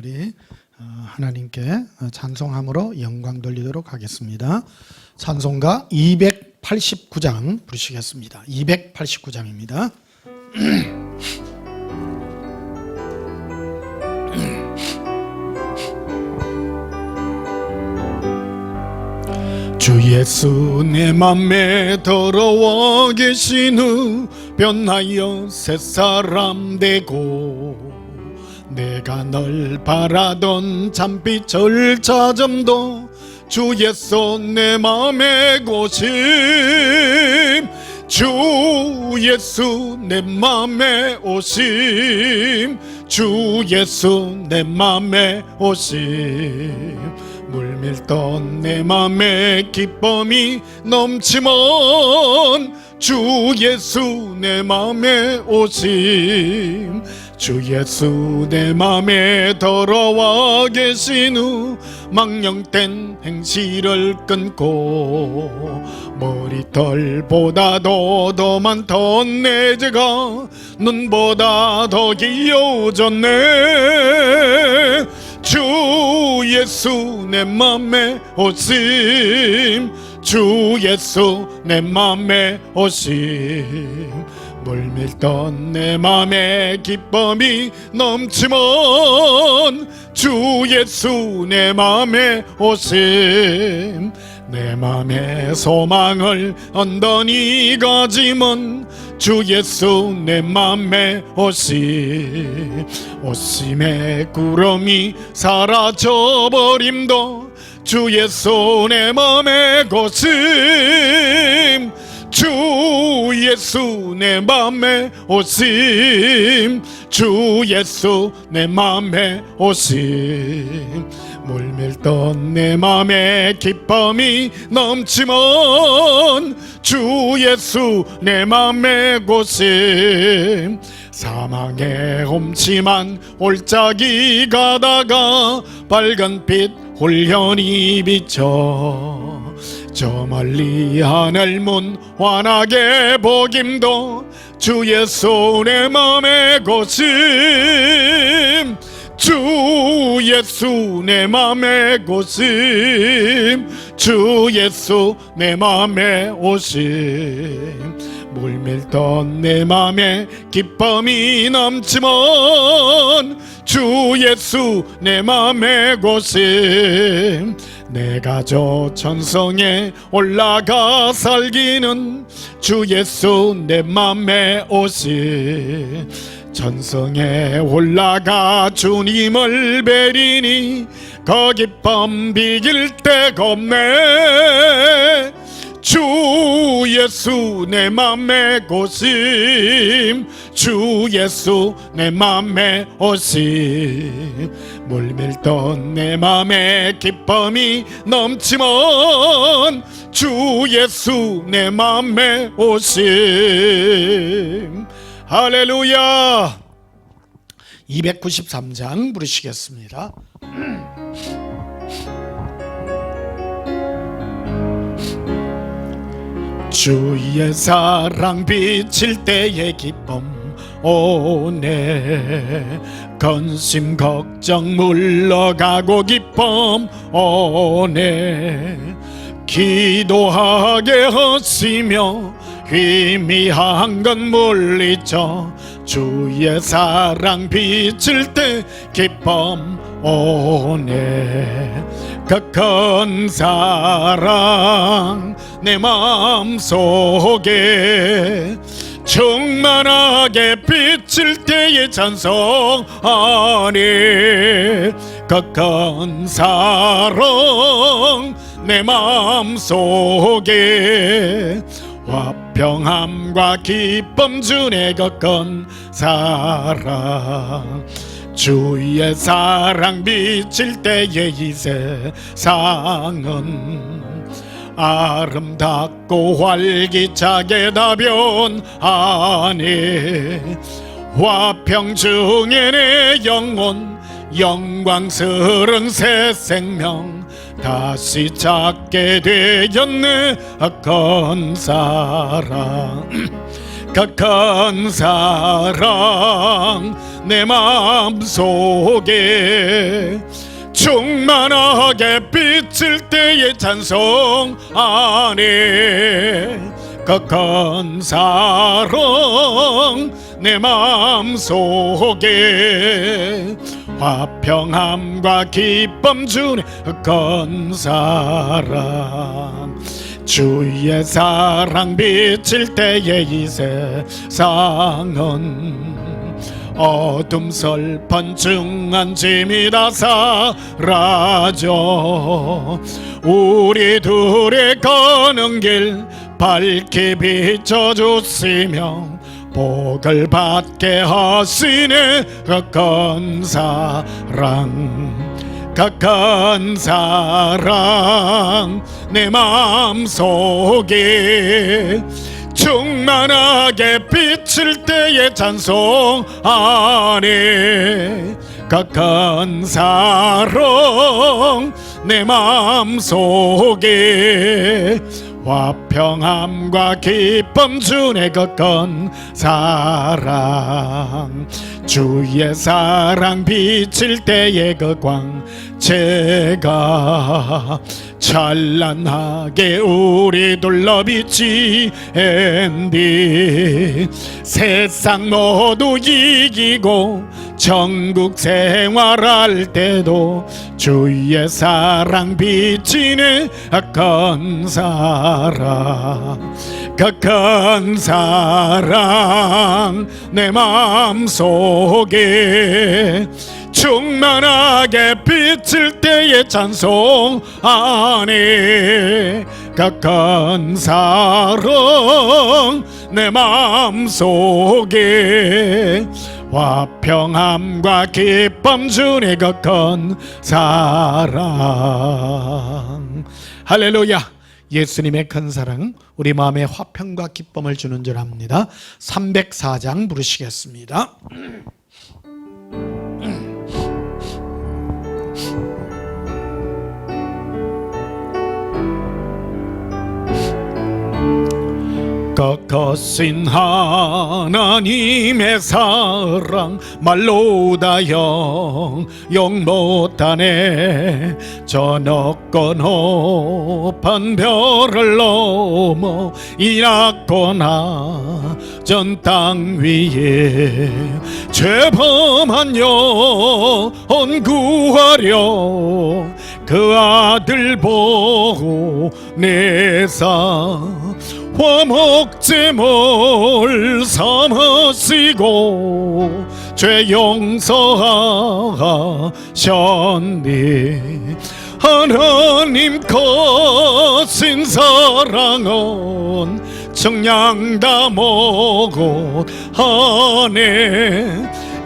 우리 하나님께 찬송함으로 영광 돌리도록 하겠습니다. 찬송가 289장 부르시겠습니다. 289장입니다. 주 예수 내 맘에 들어와 계신 후 변하여 새사람 되고 내가 널 바라던 잠빛을 찾음도 주 예수 내 맘에 고심 주 예수 내 맘에 오심 주 예수 내 맘에 오심 물밀던 내 맘에 기쁨이 넘치면 주 예수 내 맘에 오심 주 예수 내 맘에 들어와 계신 후 망령된 행실을 끊고 머리털보다도 더 많던 내 죄가 눈보다 더 기어졌네 주 예수 내 맘에 오심 주 예수 내 맘에 오심 물밀던 내 맘에 기쁨이 넘치면 주 예수 내 맘에 오심 내 맘에 소망을 언더니 가지면 주 예수 내 맘에 오심 오심의 구름이 사라져버림도 주 예수 내 맘에 고심 주 예수 내 맘에 오심 주 예수 내 맘에 오심 물밀던 내 맘에 기쁨이 넘치면 주 예수 내 맘에 고심 사망의 험침한 올짜기 가다가 빨간 빛 홀현이 비쳐 저 멀리 하늘문 환하게 보김도 주 예수 내 맘에 고심 주 예수 내 맘에 고심 주 예수 내 맘에 오심 물밀던 내 맘에 기쁨이 넘치면 주 예수 내 맘에 고심 내가 저 천성에 올라가 살기는 주 예수 내 맘에 오심 천성에 올라가 주님을 뵈리니 거기 뻔 비길 데가 없네 주 예수 내 맘에 고심 주 예수 내 맘에 오심 물밀던 내 맘에 기쁨이 넘치면 주 예수 내 맘에 오심 할렐루야 293장 부르시겠습니다. 주의 사랑 비칠 때의 기쁨 오네 근심 걱정 물러가고 기쁨 오네 기도하게 하시며 희미한 건 물리쳐 주의 사랑 비칠 때 기쁨 오네 그 큰 사랑 내 마음속에 충만하게 비칠 때의 찬송하니 그 큰 사랑 내 마음속에 화평함과 기쁨 주네 그 큰 사랑 주의 사랑 비칠 때의 이 세상은 아름답고 활기차게 다변하니 화평 중에 내 영혼 영광스런 새 생명 다시 찾게 되었네 큰 사랑 극한 사랑 내 마음속에 충만하게 비칠 때의 찬송 안에 극한 사랑 내 마음속에 화평함과 기쁨 주네 극한 사랑 주의 사랑 비칠 때의 이 세상은 어둠 슬픈 중한 짐이 다 사라져 우리 둘이 가는 길 밝게 비춰주시며 복을 받게 하시네 극한 사랑 극한 사랑 내 마음속에 충만하게 비칠 때의 찬송 안에 극한 사랑 내 마음속에 화평함과 기쁨 주네 극한 사랑 주의 사랑 비칠 때의 그 광채가 찬란하게 우리 둘러 비치엔디 세상 모두 이기고 천국 생활할 때도 주의 사랑 비치네 극한 사랑 극한 사랑 내 마음속에 충만하게 비칠 때의 찬송 안에 극한 사랑 내 마음속에 화평함과 기쁨 주네 극한 사랑 할렐루야. 예수님의 큰 사랑 우리 마음에 화평과 기쁨을 주는 줄 압니다. 304장 부르시겠습니다. 거거신 하나님의 사랑 말로 다 영영 못하네 저 높고 높은 별을 넘어 이 낮고 낮은 땅 위에 죄범한 영혼 구하려 그 아들 보내사 화목제물 삼으시고 죄 용서하셨니 하나님 거신 사랑은 청량 다 먹었하네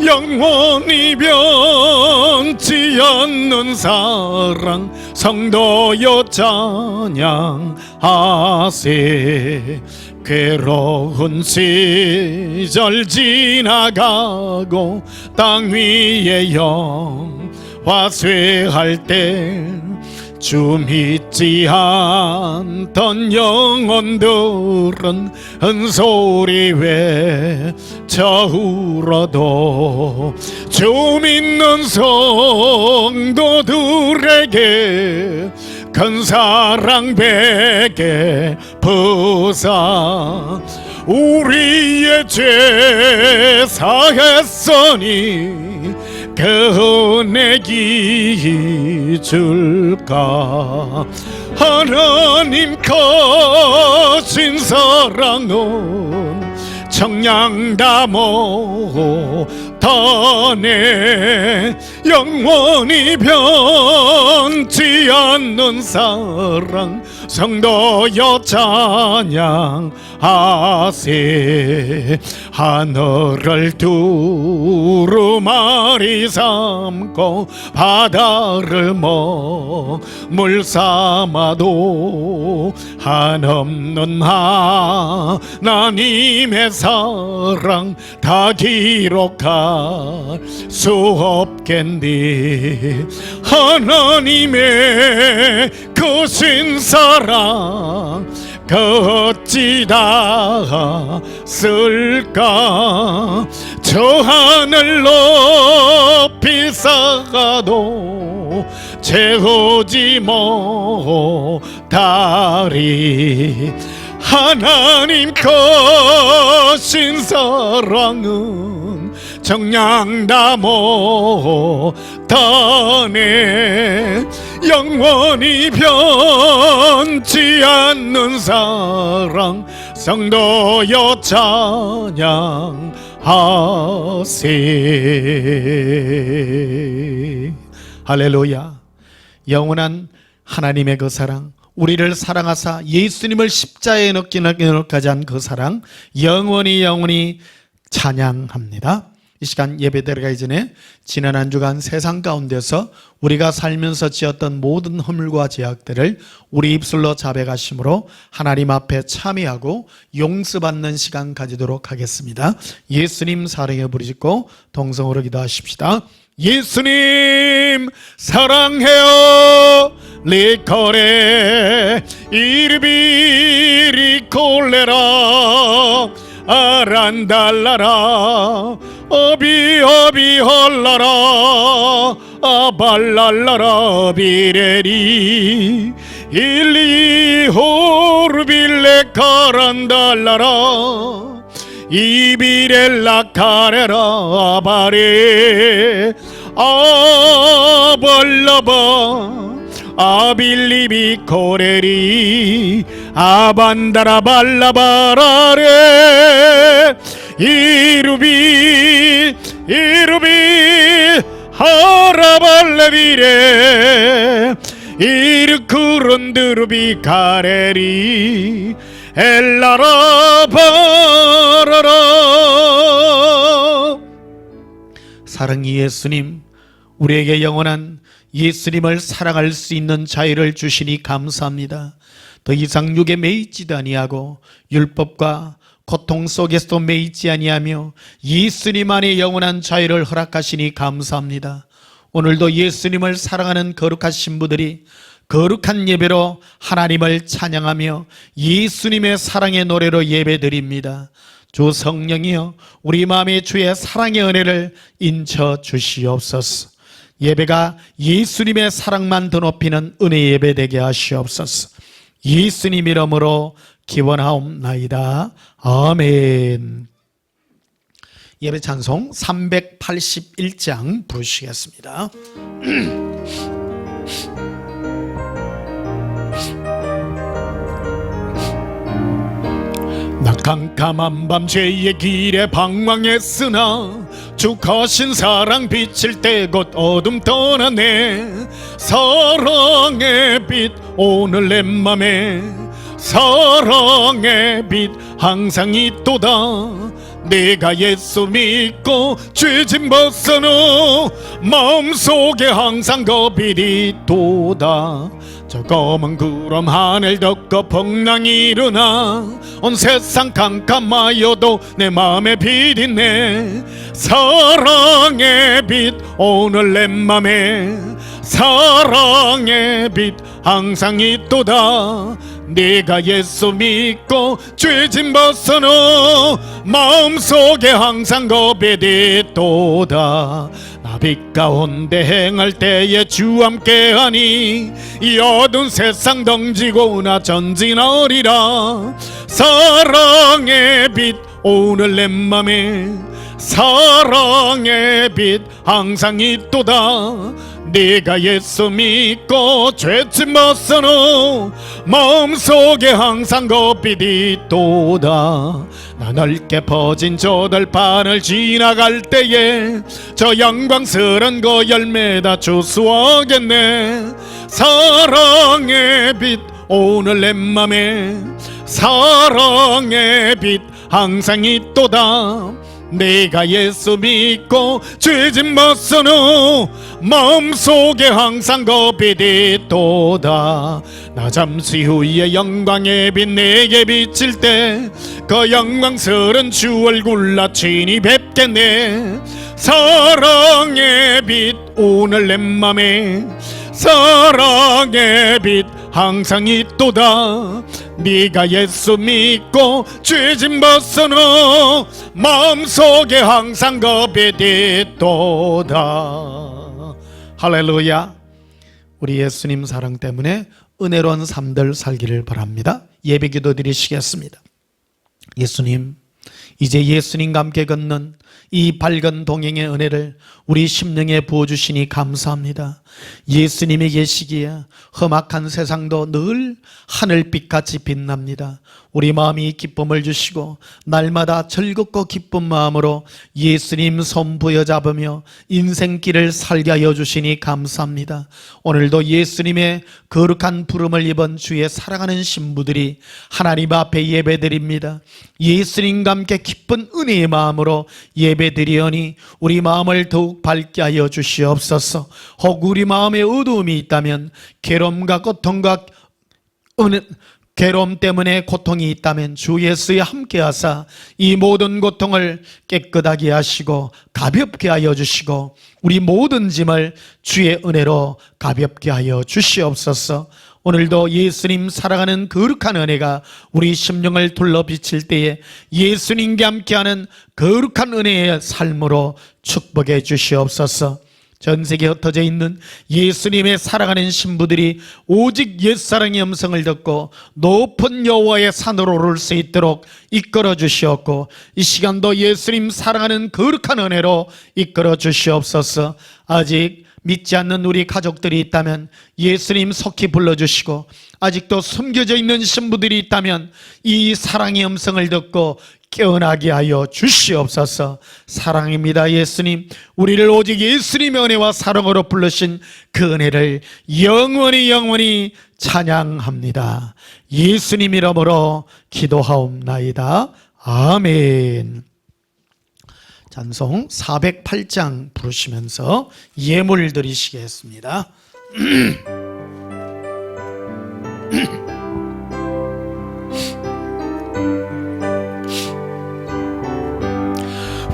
영원히 변치 않는 사랑 성도여 찬양하세 괴로운 시절 지나가고 땅 위에 영화 쇠할 때 주 믿지 않던 영혼들은 은소리 외쳐 울어도 주 믿는 성도들에게 큰 사랑 베게 부사 우리의 죄 사했으니 그 은혜 기줄까 하나님 거신 사랑은 청량 다 못하네 영원히 변치 않는 사랑 성도여 찬양하세 하늘을 두루마리 삼고 바다를 먹물 삼아도 한없는 하나님의 사랑 다 기록할 수 없겠니 하나님의 거신 사랑 어찌다 쓸까. 저 하늘 높이 쌓아도 채우지 못하리. 하나님 거신 사랑은 정량 못하네. 영원히 변치 않는 사랑 성도여 찬양하세. 할렐루야. 영원한 하나님의 그 사랑, 우리를 사랑하사 예수님을 십자가에 넣기까지 한 그 사랑 영원히 찬양합니다. 이 시간 예배 드리기 전에 지난 한 주간 세상 가운데서 우리가 살면서 지었던 모든 허물과 죄악들을 우리 입술로 자백하심으로 하나님 앞에 참회하고 용서받는 시간 가지도록 하겠습니다. 예수님 사랑해 부르짖고 동성으로 기도하십시다. 예수님 사랑해요. 리코레 이르비 리콜레라 아란달라라 어비 헐라라 아발랄라라 비레리 일리 호르빌레 카란달라라 이비렐라 카레라 아바레 아발라바 아빌리비 코레리 아반다라 발라바라레 이루비 하라발레비레 이르쿠론드루비 카레리 엘라라 바라라. 사랑이 예수님, 우리에게 영원한 예수님을 사랑할 수 있는 자유를 주시니 감사합니다. 더 이상 육에 매이지도 아니하고 율법과 고통 속에서도 매이지 아니하며 예수님 안에 영원한 자유를 허락하시니 감사합니다. 오늘도 예수님을 사랑하는 거룩한 신부들이 거룩한 예배로 하나님을 찬양하며 예수님의 사랑의 노래로 예배드립니다. 주 성령이여 우리 마음에 주의 사랑의 은혜를 인쳐 주시옵소서. 예배가 예수님의 사랑만 더 높이는 은혜 예배 되게 하시옵소서. 예수님 이름으로 기원하옵나이다. 아멘. 예배 찬송 381장 부르시겠습니다. 나 캄캄한 밤 죄의 길에 방황했으나 주 거신 사랑 비칠 때 곧 어둠 떠나네. 사랑의 빛 오늘 내 맘에 사랑의 빛 항상 있도다. 내가 예수 믿고 죄짐 벗어놓 마음속에 항상 그 빛이 있도다. 저 검은 구름 하늘 덮고 풍랑이 일어나 온 세상 캄캄하여도 내 마음에 빛 있네. 사랑의 빛 오늘 내 맘에 사랑의 빛 항상 있도다. 내가 예수 믿고 죄짐 벗어놓 마음속에 항상 그 빛이 있도다. 나 빛 가운데 행할 때에 주 함께하니 이 어두운 세상 덩지고 나 전진하리라. 사랑의 빛 오늘 내 맘에 사랑의 빛 항상 있도다. 네가 예수 믿고 죄짐 벗어놓 마음속에 항상 그 빛이 있도다. 나 넓게 퍼진 저 들판을 지나갈 때에 저 영광스런 그 열매 다 주수하겠네. 사랑의 빛 오늘 내 맘에 사랑의 빛 항상 있도다. 내가 예수 믿고 죄짐 벗어놓 마음속에 항상 그 빛이 있도다. 나 잠시 후에 영광의 빛 내게 비칠 때 그 영광스런 주 얼굴 나 친히 뵙겠네. 사랑의 빛 오늘 내 맘에 사랑의 빛 항상 있도다. 네가 예수 믿고 죄짐 벗어놓 마음속에 항상 겁이 있도다. 할렐루야. 우리 예수님 사랑 때문에 은혜로운 삶들 살기를 바랍니다. 예배 기도 드리시겠습니다. 예수님, 이제 예수님과 함께 걷는 이 밝은 동행의 은혜를 우리 심령에 부어주시니 감사합니다. 예수님이 계시기에 험악한 세상도 늘 하늘빛같이 빛납니다. 우리 마음이 기쁨을 주시고 날마다 즐겁고 기쁜 마음으로 예수님 손 부여잡으며 인생길을 살게 하여 주시니 감사합니다. 오늘도 예수님의 거룩한 부름을 입은 주의 사랑하는 신부들이 하나님 앞에 예배드립니다. 예수님과 함께 기쁜 은혜의 마음으로 예배드리오니 우리 마음을 더욱 밝게 하여 주시옵소서. 혹 우리 마음에 어두움이 있다면, 괴로움과 고통과 괴로움 때문에 고통이 있다면 주 예수에 함께 하사 이 모든 고통을 깨끗하게 하시고 가볍게 하여 주시고 우리 모든 짐을 주의 은혜로 가볍게 하여 주시옵소서. 오늘도 예수님 사랑하는 거룩한 은혜가 우리 심령을 둘러 비칠 때에 예수님과 함께하는 거룩한 은혜의 삶으로 축복해 주시옵소서. 전 세계에 흩어져 있는 예수님의 사랑하는 신부들이 오직 옛사랑의 음성을 듣고 높은 여호와의 산으로 오를 수 있도록 이끌어 주시옵고, 이 시간도 예수님 사랑하는 거룩한 은혜로 이끌어 주시옵소서. 아직 믿지 않는 우리 가족들이 있다면 예수님 속히 불러주시고, 아직도 숨겨져 있는 신부들이 있다면 이 사랑의 음성을 듣고 깨어나게 하여 주시옵소서. 사랑입니다. 예수님, 우리를 오직 예수님의 은혜와 사랑으로 부르신 그 은혜를 영원히 찬양합니다. 예수님 이름으로 기도하옵나이다. 아멘. 찬송 408장 부르시면서 예물 드리시겠습니다.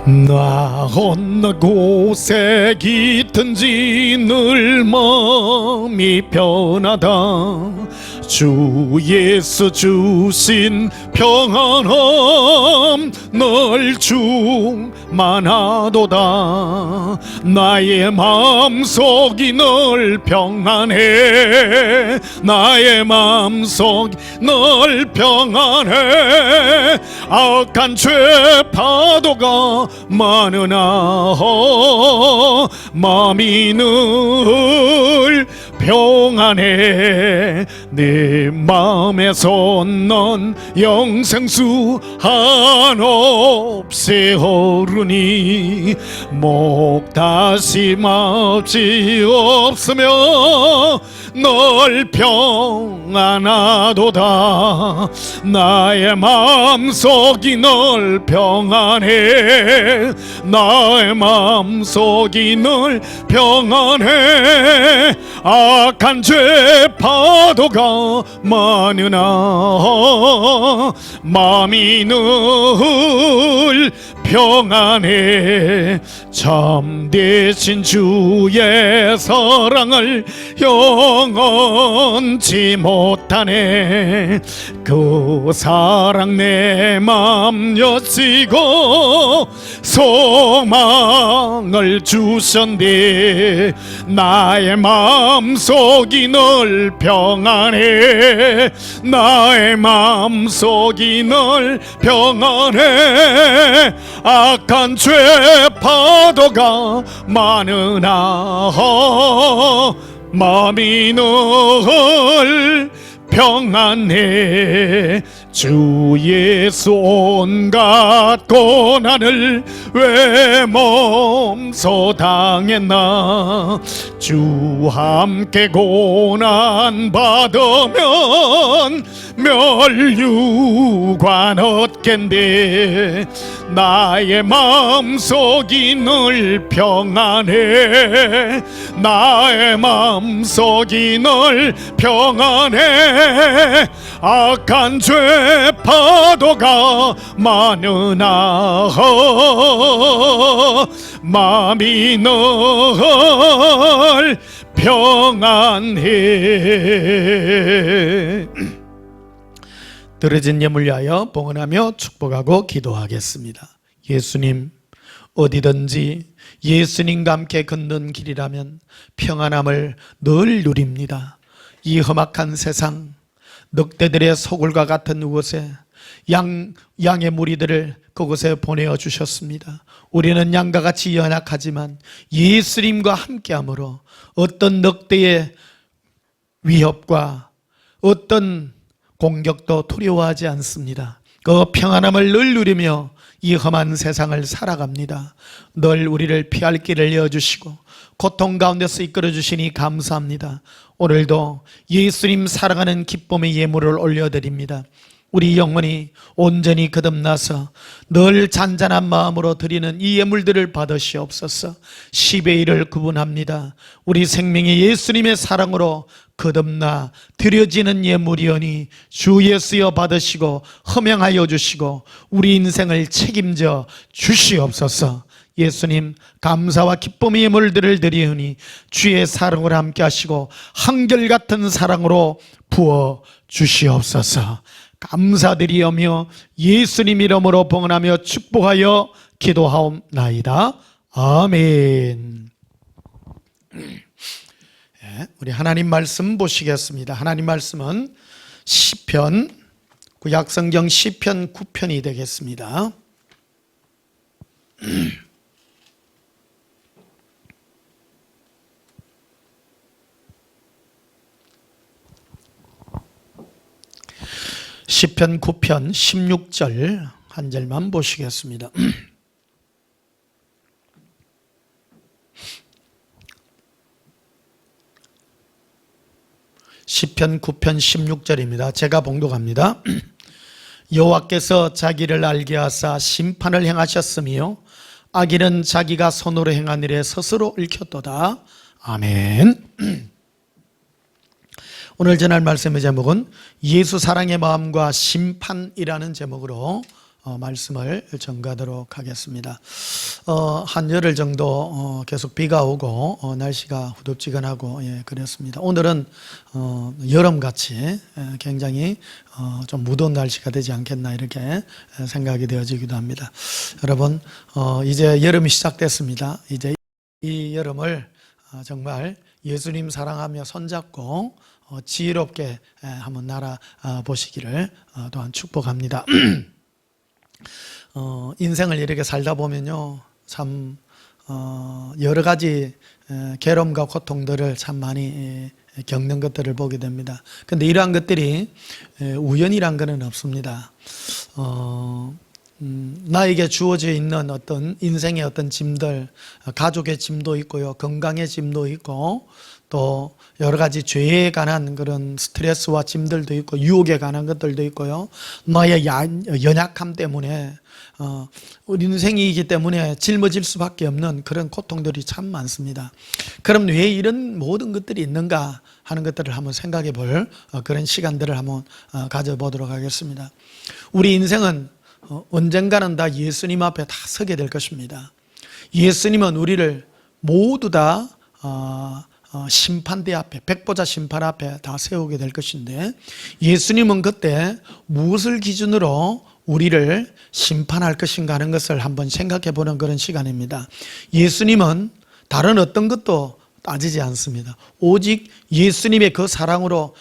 나 어느 곳에 있든지 늘 마음이 편하다. 주 예수 주신 평안함 늘 충만하도다. 나의 마음속이 늘 평안해. 나의 마음속이 늘 평안해. 악한 죄 파도가 많으나 마음이 늘 평안해. 내 마음에서 넌 영생수 한없이 오르니 목다심 없이 없으며 널 평안하도다. 나의 마음속이 널 평안해. 나의 마음속이 널 평안해. 악한 죄 파도가 많으나 마음이 늘 평안해. 참되신 주의 사랑을 영원치 못하네. 그 사랑 내 맘 여시고 소망을 주셨네. 나의 마음속이 늘 평안해. 나의 마음속이 늘 평안해. 악한 죄 파도가 많으나 마음이 늘 평안해. 주 예수 온갖 고난을 왜 몸소 당했나. 주 함께 고난 받으면 멸류관 얻겠네. 나의 마음속이 늘 평안해. 나의 마음속이 늘 평안해. 악한 죄 파도가 많으나 마음이 늘 평안해. 드려진 예물 위하여 봉헌하며 축복하고 기도하겠습니다. 예수님, 어디든지 예수님과 함께 걷는 길이라면 평안함을 늘 누립니다. 이 험악한 세상, 늑대들의 소굴과 같은 곳에 양의 무리들을 그곳에 보내어 주셨습니다. 우리는 양과 같이 연약하지만 예수님과 함께함으로 어떤 늑대의 위협과 어떤 공격도 두려워하지 않습니다. 그 평안함을 늘 누리며 이 험한 세상을 살아갑니다. 늘 우리를 피할 길을 내어주시고 고통 가운데서 이끌어주시니 감사합니다. 오늘도 예수님 사랑하는 기쁨의 예물을 올려드립니다. 우리 영혼이 온전히 거듭나서 늘 잔잔한 마음으로 드리는 이 예물들을 받으시옵소서. 10의 1을 구분합니다. 우리 생명이 예수님의 사랑으로 거듭나 드려지는 예물이오니 주 예수여 받으시고 허명하여 주시고 우리 인생을 책임져 주시옵소서. 예수님, 감사와 기쁨의 예물들을 드리오니 주의 사랑을 함께 하시고 한결같은 사랑으로 부어 주시옵소서. 감사드리오며 예수님 이름으로 봉헌하며 축복하여 기도하옵나이다. 아멘. 우리 하나님 말씀 보시겠습니다. 하나님 말씀은 시편, 구약성경 시편 9편이 되겠습니다. 시편 9편 16절 한 절만 보시겠습니다. 시편 9편 16절입니다. 제가 봉독합니다. 여호와께서 자기를 알게 하사 심판을 행하셨으며 악인은 자기가 손으로 행한 일에 스스로 얽혔도다. 아멘. 오늘 전할 말씀의 제목은 예수 사랑의 마음과 심판이라는 제목으로 말씀을 전가하도록 하겠습니다. 한 열흘 정도 계속 비가 오고 날씨가 후덥지근하고 그랬습니다. 오늘은 여름같이 굉장히 좀 무더운 날씨가 되지 않겠나 이렇게 생각이 되어지기도 합니다. 여러분, 이제 여름이 시작됐습니다. 이제 이 여름을 정말 예수님 사랑하며 손잡고 지혜롭게 한번 날아보시기를 또한 축복합니다. 인생을 이렇게 살다 보면요, 참 여러 가지 괴로움과 고통들을 참 많이 겪는 것들을 보게 됩니다. 그런데 이러한 것들이 우연이란 것은 없습니다. 나에게 주어져 있는 어떤 인생의 어떤 짐들, 가족의 짐도 있고요, 건강의 짐도 있고, 또 여러 가지 죄에 관한 그런 스트레스와 짐들도 있고, 유혹에 관한 것들도 있고요, 나의 연약함 때문에 우리 인생이기 때문에 짊어질 수밖에 없는 그런 고통들이 참 많습니다. 그럼 왜 이런 모든 것들이 있는가 하는 것들을 한번 생각해 볼 그런 시간들을 한번 가져보도록 하겠습니다. 우리 인생은 언젠가는 다 예수님 앞에 다 서게 될 것입니다. 예수님은 우리를 모두 다 심판대 앞에, 백보자 심판 앞에 다 세우게 될 것인데, 예수님은 그때 무엇을 기준으로 우리를 심판할 것인가 하는 것을 한번 생각해 보는 그런 시간입니다. 예수님은 다른 어떤 것도 따지지 않습니다. 오직 예수님의 그 사랑으로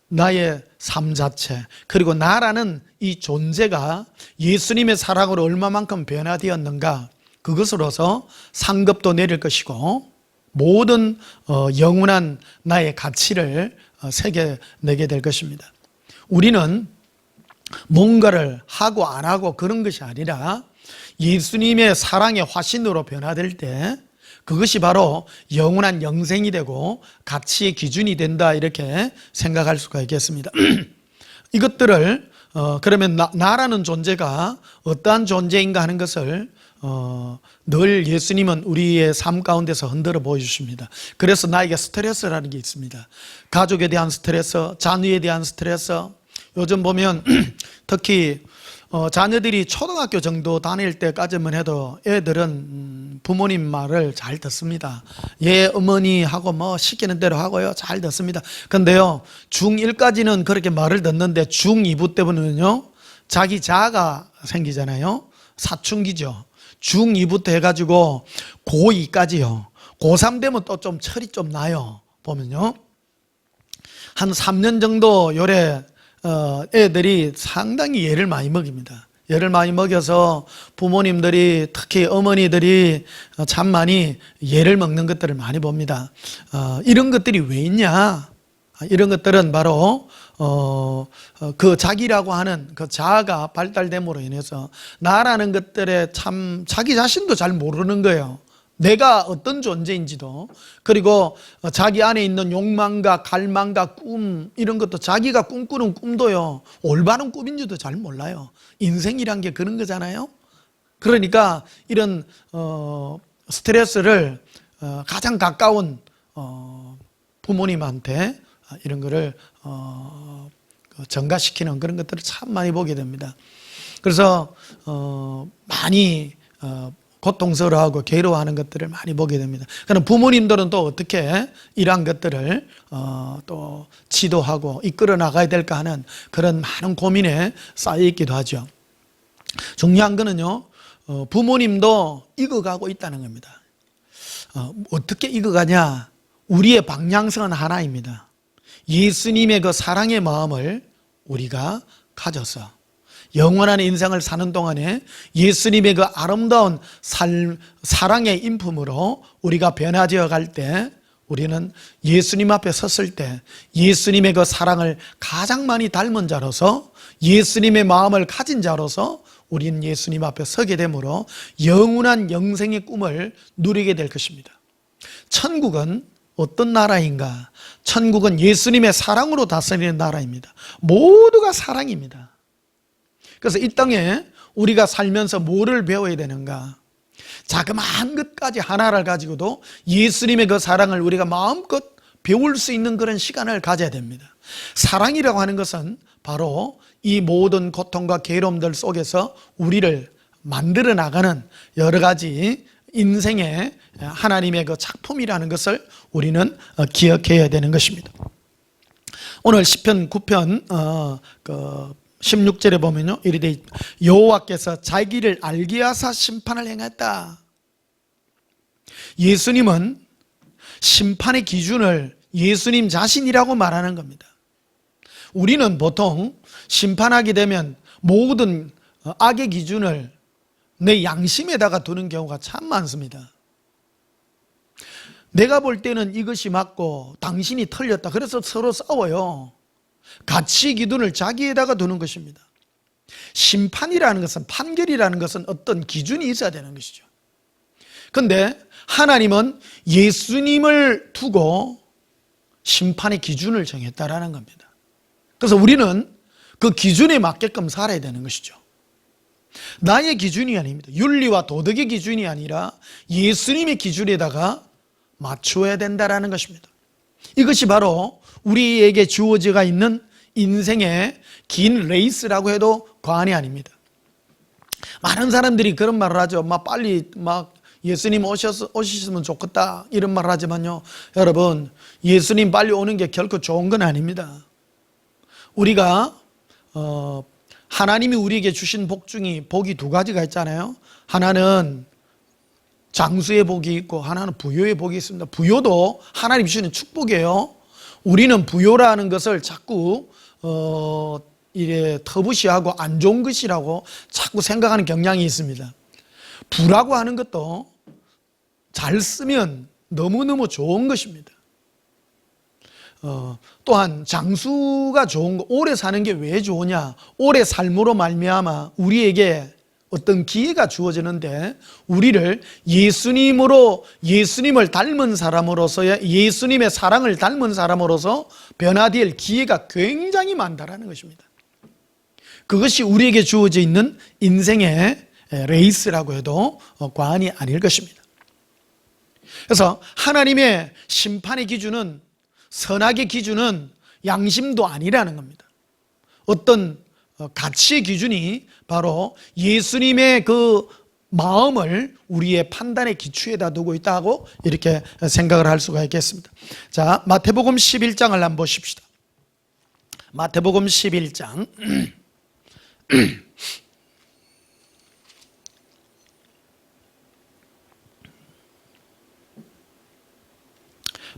나의 삶 자체, 그리고 나라는 이 존재가 예수님의 사랑으로 얼마만큼 변화되었는가, 그것으로서 상급도 내릴 것이고 모든 영원한 나의 가치를 새겨내게 될 것입니다. 우리는 뭔가를 하고 안 하고 그런 것이 아니라 예수님의 사랑의 화신으로 변화될 때 그것이 바로 영원한 영생이 되고 가치의 기준이 된다, 이렇게 생각할 수가 있겠습니다. 이것들을 그러면 나라는 존재가 어떠한 존재인가 하는 것을 늘 예수님은 우리의 삶 가운데서 흔들어 보여주십니다. 그래서 나에게 스트레스라는 게 있습니다. 가족에 대한 스트레스, 자녀에 대한 스트레스, 요즘 보면 특히 자녀들이 초등학교 정도 다닐 때까지만 해도 애들은 부모님 말을 잘 듣습니다. 예, 어머니하고 뭐 시키는 대로 하고요. 잘 듣습니다. 근데요, 중1까지는 그렇게 말을 듣는데 중2부 때부터는요, 자기 자아가 생기잖아요. 사춘기죠. 중2부터 해가지고 고2까지요. 고3 되면 또 좀 철이 좀 나요. 보면요. 한 3년 정도 요래 애들이 상당히 예를 많이 먹입니다. 예를 많이 먹여서 부모님들이 특히 어머니들이 참 많이 예를 먹는 것들을 많이 봅니다. 이런 것들이 왜 있냐? 이런 것들은 바로 그 자기라고 하는 그 자아가 발달됨으로 인해서 나라는 것들에 참 자기 자신도 잘 모르는 거예요. 내가 어떤 존재인지도, 그리고 자기 안에 있는 욕망과 갈망과 꿈, 이런 것도 자기가 꿈꾸는 꿈도요, 올바른 꿈인지도 잘 몰라요. 인생이란 게 그런 거잖아요. 그러니까 이런 스트레스를 가장 가까운 부모님한테 이런 거를 전가시키는 그런 것들을 참 많이 보게 됩니다. 그래서 많이 고통스러워하고 괴로워하는 것들을 많이 보게 됩니다. 그럼 부모님들은 또 어떻게 이러한 것들을 또 지도하고 이끌어 나가야 될까 하는 그런 많은 고민에 쌓여 있기도 하죠. 중요한 거는요, 부모님도 익어가고 있다는 겁니다. 어떻게 익어가냐? 우리의 방향성은 하나입니다. 예수님의 그 사랑의 마음을 우리가 가져서 영원한 인생을 사는 동안에 예수님의 그 아름다운 사랑의 인품으로 우리가 변화되어 갈 때, 우리는 예수님 앞에 섰을 때 예수님의 그 사랑을 가장 많이 닮은 자로서, 예수님의 마음을 가진 자로서 우리는 예수님 앞에 서게 되므로 영원한 영생의 꿈을 누리게 될 것입니다. 천국은 어떤 나라인가? 천국은 예수님의 사랑으로 다스리는 나라입니다. 모두가 사랑입니다. 그래서 이 땅에 우리가 살면서 뭐를 배워야 되는가? 자그마한 것까지 하나를 가지고도 예수님의 그 사랑을 우리가 마음껏 배울 수 있는 그런 시간을 가져야 됩니다. 사랑이라고 하는 것은 바로 이 모든 고통과 괴로움들 속에서 우리를 만들어 나가는 여러 가지 인생의 하나님의 그 작품이라는 것을 우리는 기억해야 되는 것입니다. 오늘 시편 9편 16절에 보면요, 이리 돼 있습니다. 여호와께서 자기를 알게 하사 심판을 행했다. 예수님은 심판의 기준을 예수님 자신이라고 말하는 겁니다. 우리는 보통 심판하게 되면 모든 악의 기준을 내 양심에다가 두는 경우가 참 많습니다. 내가 볼 때는 이것이 맞고 당신이 틀렸다, 그래서 서로 싸워요. 가치 기준을 자기에다가 두는 것입니다. 심판이라는 것은, 판결이라는 것은 어떤 기준이 있어야 되는 것이죠. 그런데 하나님은 예수님을 두고 심판의 기준을 정했다라는 겁니다. 그래서 우리는 그 기준에 맞게끔 살아야 되는 것이죠. 나의 기준이 아닙니다. 윤리와 도덕의 기준이 아니라 예수님의 기준에다가 맞추어야 된다라는 것입니다. 이것이 바로 우리에게 주어져 있는 인생의 긴 레이스라고 해도 과언이 아닙니다. 많은 사람들이 그런 말을 하죠. 빨리 예수님 오셨으면 좋겠다, 이런 말을 하지만요, 여러분, 예수님 빨리 오는 게 결코 좋은 건 아닙니다. 우리가 하나님이 우리에게 주신 복 중에 복이 두 가지가 있잖아요. 하나는 장수의 복이 있고 하나는 부요의 복이 있습니다. 부요도 하나님 주시는 축복이에요. 우리는 부요라는 것을 자꾸 이래 터부시하고 안 좋은 것이라고 자꾸 생각하는 경향이 있습니다. 부라고 하는 것도 잘 쓰면 너무너무 좋은 것입니다. 또한 장수가 좋은 거, 오래 사는 게 왜 좋으냐? 오래 삶으로 말미암아 우리에게 어떤 기회가 주어지는데, 우리를 예수님을 닮은 사람으로서의, 예수님의 사랑을 닮은 사람으로서 변화될 기회가 굉장히 많다라는 것입니다. 그것이 우리에게 주어져 있는 인생의 레이스라고 해도 과언이 아닐 것입니다. 그래서 하나님의 심판의 기준은, 선악의 기준은 양심도 아니라는 겁니다. 어떤 가치의 기준이 바로 예수님의 그 마음을 우리의 판단의 기초에다 두고 있다고 이렇게 생각을 할 수가 있겠습니다. 자, 마태복음 11장을 한번 보십시다. 마태복음 11장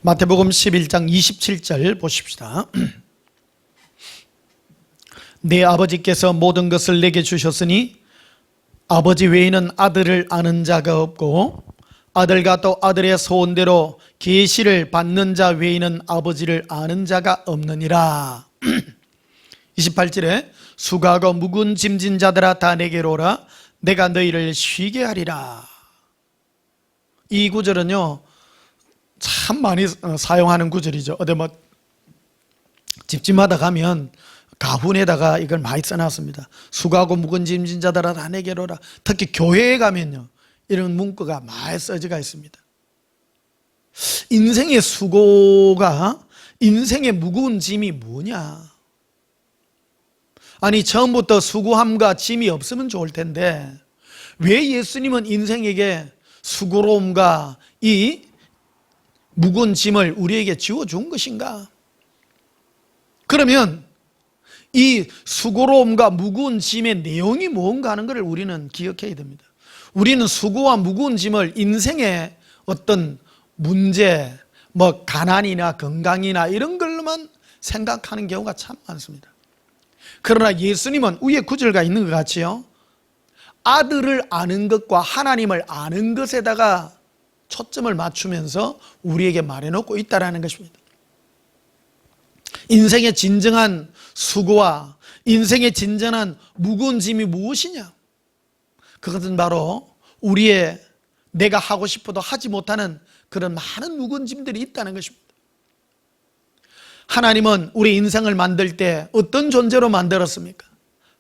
마태복음 11장 27절 보십시다. 내 아버지께서 모든 것을 내게 주셨으니 아버지 외에는 아들을 아는 자가 없고 아들과 또 아들의 소원대로 계시를 받는 자 외에는 아버지를 아는 자가 없느니라. 28절에 수고하고 무거운 짐진 자들아 다 내게로 오라 내가 너희를 쉬게 하리라. 이 구절은요 참 많이 사용하는 구절이죠. 어디 뭐 집집마다 가면 가훈에다가 이걸 많이 써놨습니다. 수고하고 무거운 짐진 자들아 다 내게로 오라. 특히 교회에 가면요 이런 문구가 많이 써져가 있습니다. 인생의 수고가 인생의 무거운 짐이 뭐냐? 아니 처음부터 수고함과 짐이 없으면 좋을 텐데 왜 예수님은 인생에게 수고로움과 이 무거운 짐을 우리에게 지워준 것인가? 그러면 이 수고로움과 무거운 짐의 내용이 뭔가 하는 것을 우리는 기억해야 됩니다. 우리는 수고와 무거운 짐을 인생의 어떤 문제, 뭐 가난이나 건강이나 이런 걸로만 생각하는 경우가 참 많습니다. 그러나 예수님은 위에 구절가 있는 것 같이요 아들을 아는 것과 하나님을 아는 것에다가 초점을 맞추면서 우리에게 말해놓고 있다는 것입니다. 인생의 진정한 수고와 인생의 진정한 무거운 짐이 무엇이냐? 그것은 바로 우리의 내가 하고 싶어도 하지 못하는 그런 많은 무거운 짐들이 있다는 것입니다. 하나님은 우리 인생을 만들 때 어떤 존재로 만들었습니까?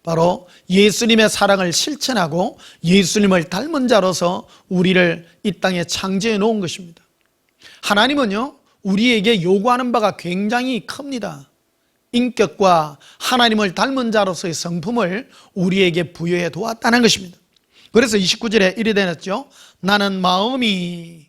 바로 예수님의 사랑을 실천하고 예수님을 닮은 자로서 우리를 이 땅에 창조해 놓은 것입니다. 하나님은요 우리에게 요구하는 바가 굉장히 큽니다. 인격과 하나님을 닮은 자로서의 성품을 우리에게 부여해 두었다는 것입니다. 그래서 29절에 이래 되었죠. 나는 마음이라는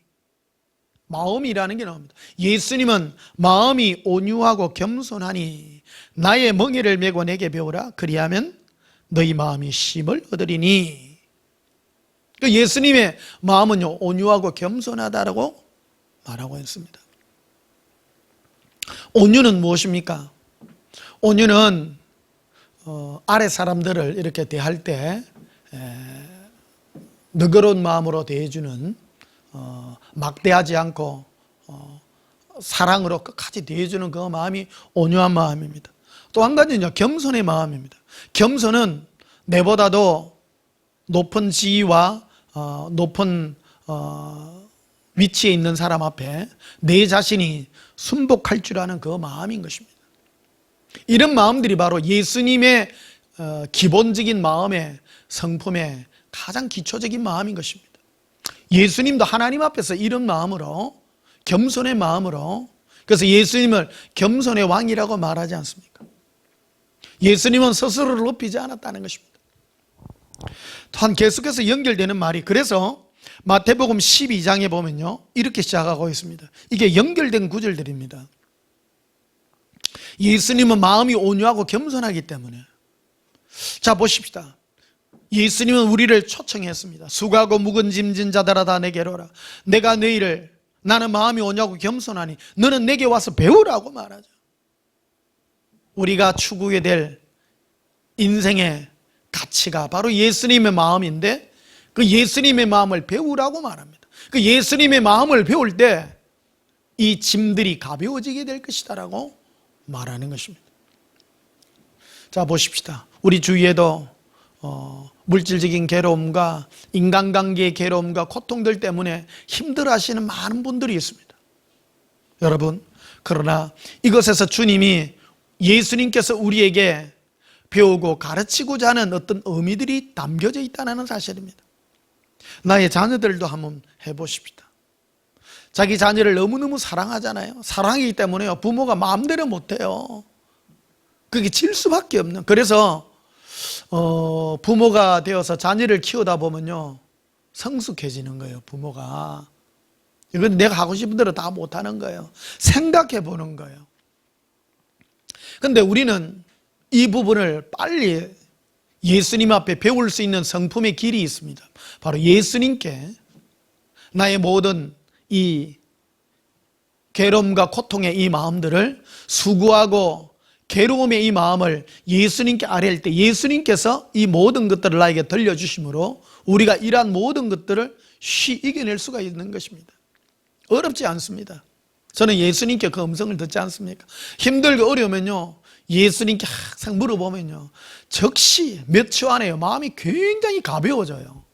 게 나옵니다. 예수님은 마음이 온유하고 겸손하니 나의 멍에를 메고 내게 배우라 그리하면 너희 마음이 쉼을 얻으리니. 예수님의 마음은요 온유하고 겸손하다라고 말하고 있습니다. 온유는 무엇입니까? 온유는 아래 사람들을 이렇게 대할 때 너그러운 마음으로 대해주는 막대하지 않고 사랑으로 끝까지 대해주는 그 마음이 온유한 마음입니다. 또 한 가지는요 겸손의 마음입니다. 겸손은 내보다도 높은 지위와 높은 위치에 있는 사람 앞에 내 자신이 순복할 줄 아는 그 마음인 것입니다. 이런 마음들이 바로 예수님의 기본적인 마음의 성품의 가장 기초적인 마음인 것입니다. 예수님도 하나님 앞에서 이런 마음으로 겸손의 마음으로 그래서 예수님을 겸손의 왕이라고 말하지 않습니까? 예수님은 스스로를 높이지 않았다는 것입니다. 또한 계속해서 연결되는 말이 그래서 마태복음 12장에 보면요 이렇게 시작하고 있습니다. 이게 연결된 구절들입니다. 예수님은 마음이 온유하고 겸손하기 때문에 자 보십시다. 예수님은 우리를 초청했습니다. 수고하고 무거운 짐진 자들아 다 내게로 오라. 내가 너희를 나는 마음이 온유하고 겸손하니 너는 내게 와서 배우라고 말하죠. 우리가 추구해야 될 인생의 가치가 바로 예수님의 마음인데 그 예수님의 마음을 배우라고 말합니다. 그 예수님의 마음을 배울 때 이 짐들이 가벼워지게 될 것이다라고 말하는 것입니다. 자 보십시다. 우리 주위에도 물질적인 괴로움과 인간관계의 괴로움과 고통들 때문에 힘들어하시는 많은 분들이 있습니다. 여러분 그러나 이것에서 주님이 예수님께서 우리에게 배우고 가르치고자 하는 어떤 의미들이 담겨져 있다는 사실입니다. 나의 자녀들도 한번 해보십시다. 자기 자녀를 너무너무 사랑하잖아요. 사랑이기 때문에 부모가 마음대로 못해요. 그게 질 수밖에 없는. 그래서 부모가 되어서 자녀를 키우다 보면요, 성숙해지는 거예요. 부모가. 이건 내가 하고 싶은 대로 다 못하는 거예요. 생각해 보는 거예요. 근데 우리는 이 부분을 빨리 예수님 앞에 배울 수 있는 성품의 길이 있습니다. 바로 예수님께 나의 모든 이 괴로움과 고통의 이 마음들을 수고하고 괴로움의 이 마음을 예수님께 아뢰할 때 예수님께서 이 모든 것들을 나에게 들려주심으로 우리가 이러한 모든 것들을 쉽게 이겨낼 수가 있는 것입니다. 어렵지 않습니다. 저는 예수님께 그 음성을 듣지 않습니까? 힘들고 어려우면요, 예수님께 항상 물어보면요, 즉시 몇 초 안에요, 마음이 굉장히 가벼워져요.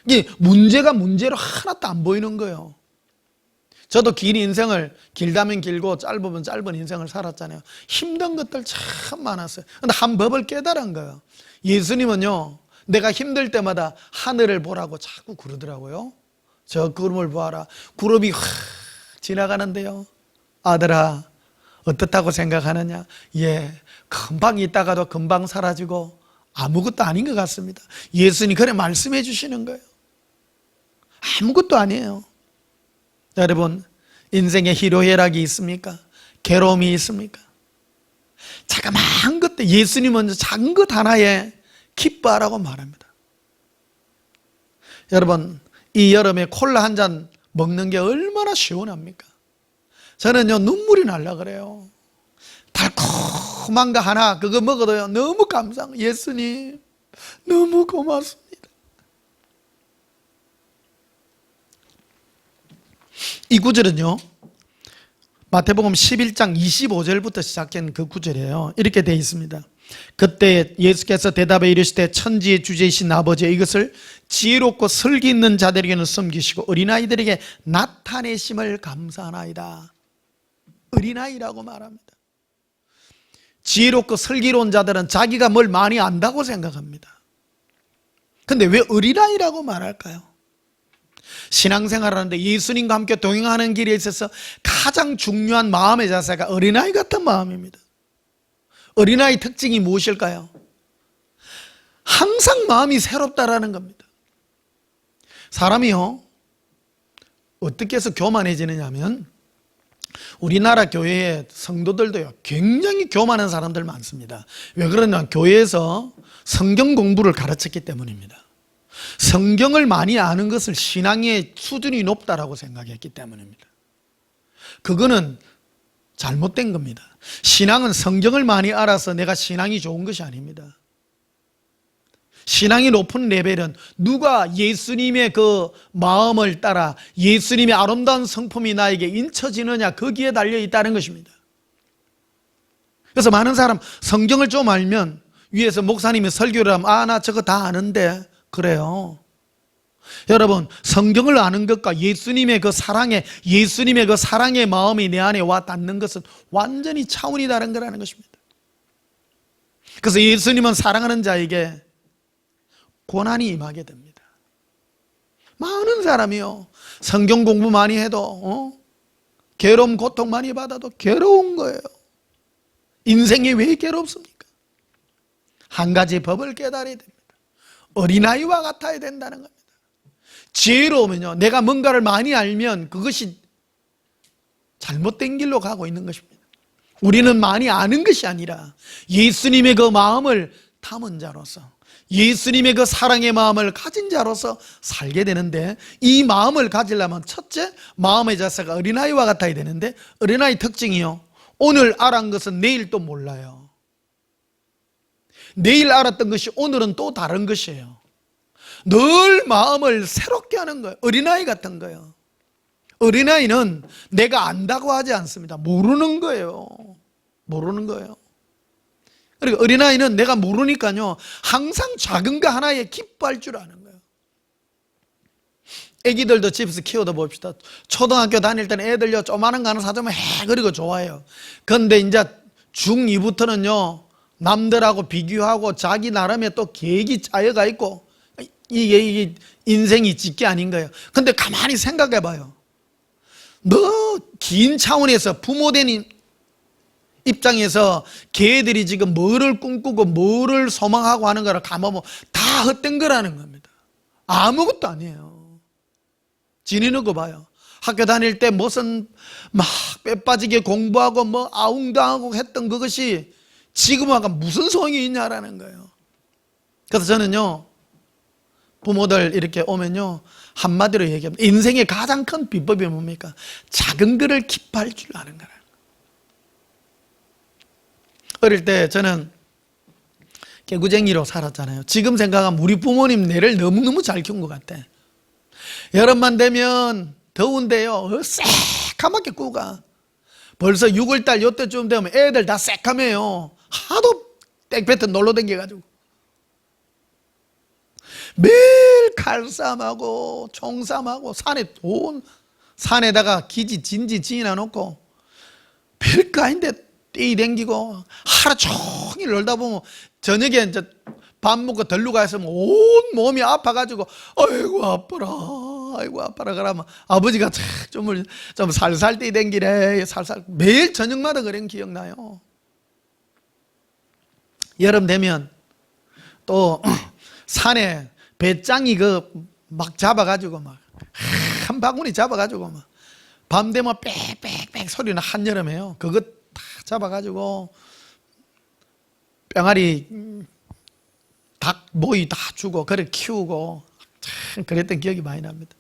이게 문제가 문제로 하나도 안 보이는 거예요. 저도 긴 인생을, 길다면 길고 짧으면 짧은 인생을 살았잖아요. 힘든 것들 참 많았어요. 근데 한 법을 깨달은 거예요. 예수님은요, 내가 힘들 때마다 하늘을 보라고 자꾸 그러더라고요. 저 구름을 보아라. 구름이 확 지나가는데요, 아들아 어떻다고 생각하느냐? 예, 금방 있다가도 금방 사라지고 아무것도 아닌 것 같습니다. 예수님 그래 말씀해 주시는 거예요. 아무것도 아니에요. 여러분, 인생에 희로애락이 있습니까? 괴로움이 있습니까? 자그마한 것들, 예수님은 작은 것 하나에 기뻐하라고 말합니다. 여러분, 이 여름에 콜라 한 잔 먹는 게 얼마나 시원합니까? 저는요, 눈물이 날라 그래요. 달콤한 거 하나 그거 먹어도요, 너무 감사해요. 예수님 너무 고맙습니다. 이 구절은요, 마태복음 11장 25절부터 시작한 그 구절이에요. 이렇게 되어 있습니다. 그때 예수께서 대답해 이르시되 천지의 주제이신 아버지여, 이것을 지혜롭고 설기 있는 자들에게는 숨기시고 어린아이들에게 나타내심을 감사하나이다. 어린아이라고 말합니다. 지혜롭고 슬기로운 자들은 자기가 뭘 많이 안다고 생각합니다. 근데 왜 어린아이라고 말할까요? 신앙생활을 하는데 예수님과 함께 동행하는 길에 있어서 가장 중요한 마음의 자세가 어린아이 같은 마음입니다. 어린아이 특징이 무엇일까요? 항상 마음이 새롭다라는 겁니다. 사람이요, 어떻게 해서 교만해지느냐 하면, 우리나라 교회의 성도들도요, 굉장히 교만한 사람들 많습니다. 왜 그러냐, 교회에서 성경 공부를 가르쳤기 때문입니다. 성경을 많이 아는 것을 신앙의 수준이 높다라고 생각했기 때문입니다. 그거는 잘못된 겁니다. 신앙은 성경을 많이 알아서 내가 신앙이 좋은 것이 아닙니다. 신앙이 높은 레벨은 누가 예수님의 그 마음을 따라 예수님의 아름다운 성품이 나에게 인쳐지느냐, 거기에 달려 있다는 것입니다. 그래서 많은 사람 성경을 좀 알면 위에서 목사님이 설교를 하면 나 저거 다 아는데, 그래요. 여러분, 성경을 아는 것과 예수님의 그 사랑의 마음이 내 안에 와 닿는 것은 완전히 차원이 다른 거라는 것입니다. 그래서 예수님은 사랑하는 자에게 고난이 임하게 됩니다. 많은 사람이요, 성경 공부 많이 해도 괴로움 고통 많이 받아도 괴로운 거예요. 인생이 왜 괴롭습니까? 한 가지 법을 깨달아야 됩니다. 어린아이와 같아야 된다는 겁니다. 지혜로우면요, 내가 뭔가를 많이 알면 그것이 잘못된 길로 가고 있는 것입니다. 우리는 많이 아는 것이 아니라 예수님의 그 마음을 담은 자로서, 예수님의 그 사랑의 마음을 가진 자로서 살게 되는데, 이 마음을 가지려면 첫째, 마음의 자세가 어린아이와 같아야 되는데, 어린아이 특징이요, 오늘 알은 것은 내일 또 몰라요. 내일 알았던 것이 오늘은 또 다른 것이에요. 늘 마음을 새롭게 하는 거예요. 어린아이 같은 거예요. 어린아이는 내가 안다고 하지 않습니다. 모르는 거예요. 모르는 거예요. 그러니까 어린아이는 내가 모르니까요, 항상 작은 거 하나에 기뻐할 줄 아는 거예요. 애기들도 집에서 키워다 봅시다. 초등학교 다닐 때는 애들요, 조그마한 거 하나 사주면 그리고 좋아해요. 그런데 이제 중2부터는요, 남들하고 비교하고 자기 나름의 또 계획이 짜여가 있고, 이게 인생이 짙게 아닌 거예요. 근데 가만히 생각해 봐요. 너 긴 차원에서 부모된 입장에서 걔들이 지금 뭐를 꿈꾸고 뭐를 소망하고 하는 거를 감아보면 다 헛된 거라는 겁니다. 아무것도 아니에요. 지니는 거 봐요. 학교 다닐 때 무슨 막 빼빠지게 공부하고 뭐 아웅당하고 했던 그것이 지금하고 무슨 소용이 있냐라는 거예요. 그래서 저는요, 부모들 이렇게 오면요, 한마디로 얘기합니다. 인생의 가장 큰 비법이 뭡니까? 작은 거를 기뻐할 줄 아는 거라. 어릴 때 저는 개구쟁이로 살았잖아요. 지금 생각하면 우리 부모님 내를 너무너무 잘 키운 것 같아. 여름만 되면 더운데요, 새카맣게 꾸가. 벌써 6월달 요때쯤 되면 애들 다 새카매요. 하도 땡볕에 놀러 댕겨가지고 매일 칼싸움하고 총싸움하고 산에다가 기지 진지 지어놓고 별거 아닌데 뛰댕기고 하루 종일 놀다 보면 저녁에 이제 밥 먹고 덜루가 있으면 온 몸이 아파가지고 아이고 아파라 그러면 아버지가 좀 살살 뛰댕기래. 살살 매일 저녁마다 그런 기억나요. 여름 되면 또 산에 배짱이 막 잡아가지고 막 한 바구니 잡아가지고 막 밤 되면 빽빽빽 소리나 한여름에요. 그거 다 잡아가지고 병아리 닭 모이 다 주고 그래 키우고 참 그랬던 기억이 많이 납니다.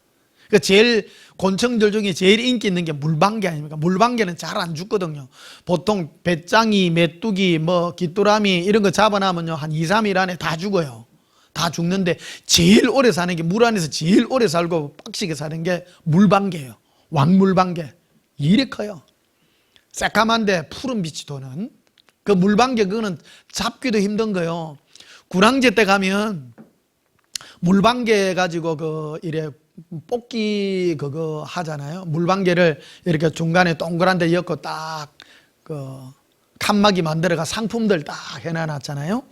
그 제일 곤충들 중에 제일 인기 있는 게 물방개 아닙니까? 물방개는 잘 안 죽거든요. 보통 배짱이, 메뚜기, 뭐 귀뚜라미 이런 거 잡아놔면요 한 2, 3일 안에 다 죽어요. 다 죽는데 제일 오래 사는 게 물 안에서 제일 오래 살고 빡시게 사는 게 물방개예요. 왕물방개. 이래 커요. 새까만데 푸른 빛이 도는 그 물방개. 그거는 잡기도 힘든 거예요. 구랑제 때 가면 물방개 가지고 이래 뽑기 그거 하잖아요. 물방개를 이렇게 중간에 동그란 데 엮고 딱 칸막이 만들어가 상품들 딱 해놔놨잖아요.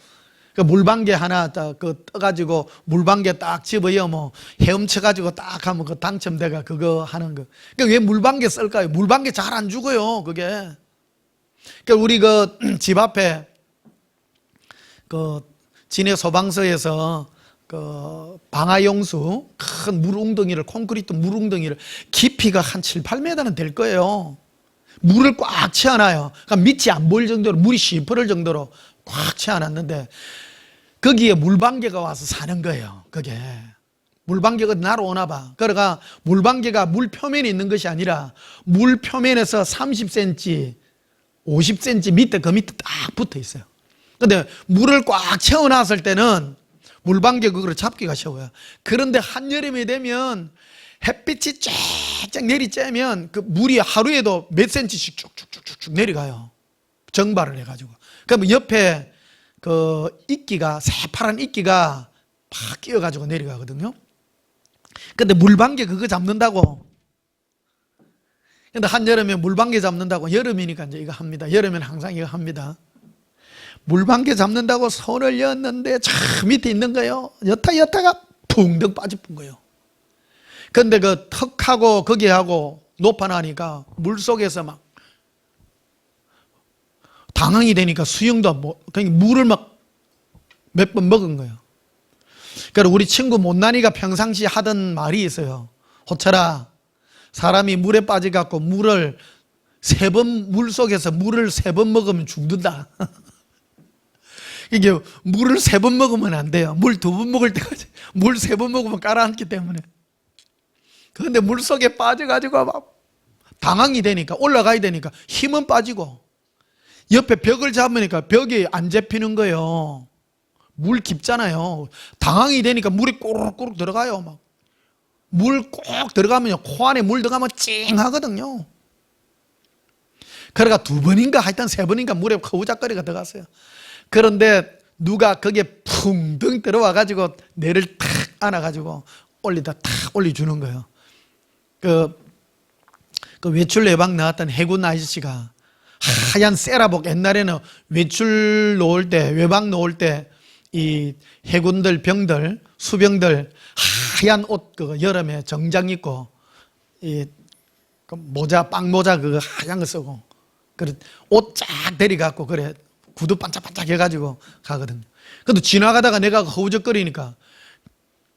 그 물방개 하나 딱 떠가지고 물방개 딱 집어요 뭐 헤엄쳐가지고 딱 하면 그 당첨돼가 그거 하는 거. 그러니까 왜 물방개 쓸까요? 물방개 잘 안 죽어요 그게. 그러니까 우리 집 앞에 진해 소방서에서 방화용수 큰 물웅덩이를 콘크리트 물웅덩이를 깊이가 한 7, 8m는 될 거예요. 물을 꽉 채워놔요. 그러니까 밑이 안 보일 정도로 물이 시퍼럴 정도로 꽉 채워놨는데 거기에 물방개가 와서 사는 거예요. 그게 물방개가 날아오나 봐. 그러니까 물방개가 물 표면에 있는 것이 아니라 물 표면에서 30cm, 50cm 밑에 그 밑에 딱 붙어 있어요. 근데 물을 꽉 채워놨을 때는 물방개 그거를 잡기가 쉬워요. 그런데 한여름이 되면 햇빛이 쫙쫙 내리쬐면 그 물이 하루에도 몇 센치씩 쭉쭉쭉쭉 내려가요. 정발을 해가지고. 그러면 옆에 이끼가 새파란 이끼가 팍 끼어가지고 내려가거든요. 근데 물방개 그거 잡는다고. 근데 한여름에 물방개 잡는다고 여름이니까 이제 이거 합니다. 여름에는 항상 이거 합니다. 물방개 잡는다고 손을 였는데 저 밑에 있는 거예요. 여타가 붕덩 빠져본 거예요. 근데 그 턱하고 거기하고 높아나니까 물속에서 막 당황이 되니까 수영도 그냥 물을 막 몇 번 먹은 거예요. 그러니까 우리 친구 못난이가 평상시 하던 말이 있어요. 호철아, 사람이 물에 빠져갖고 물을 3번 물속에서 물을 3번 먹으면 죽는다. 이게 물을 3번 먹으면 안 돼요. 물 2번 먹을 때까지 물 3번 먹으면 가라앉기 때문에. 그런데 물속에 빠져가지고 막 당황이 되니까 올라가야 되니까 힘은 빠지고 옆에 벽을 잡으니까 벽이 안 잡히는 거예요. 물 깊잖아요. 당황이 되니까 물이 꼬르륵 들어가요. 막 물 꼭 들어가면요, 코 안에 물 들어가면 찡하거든요. 그러니까 2번인가 하여튼 3번인가 물에 허우적거리가 들어갔어요. 그런데 누가 거기에 풍덩 들어와가지고 뇌를 탁 안아가지고 탁 올려주는 거예요. 그 외출 예방 나왔던 해군 아저씨가 하얀 세라복, 옛날에는 외출 놓을 때, 외박 놓을 때 이 해군들 병들, 수병들 하얀 옷 여름에 정장 입고 이 모자, 빵모자 그거 하얀 거 쓰고 그래 옷 쫙 데려갖고 그래 구두 반짝반짝 해가지고 가거든요. 근데 지나가다가 내가 허우적거리니까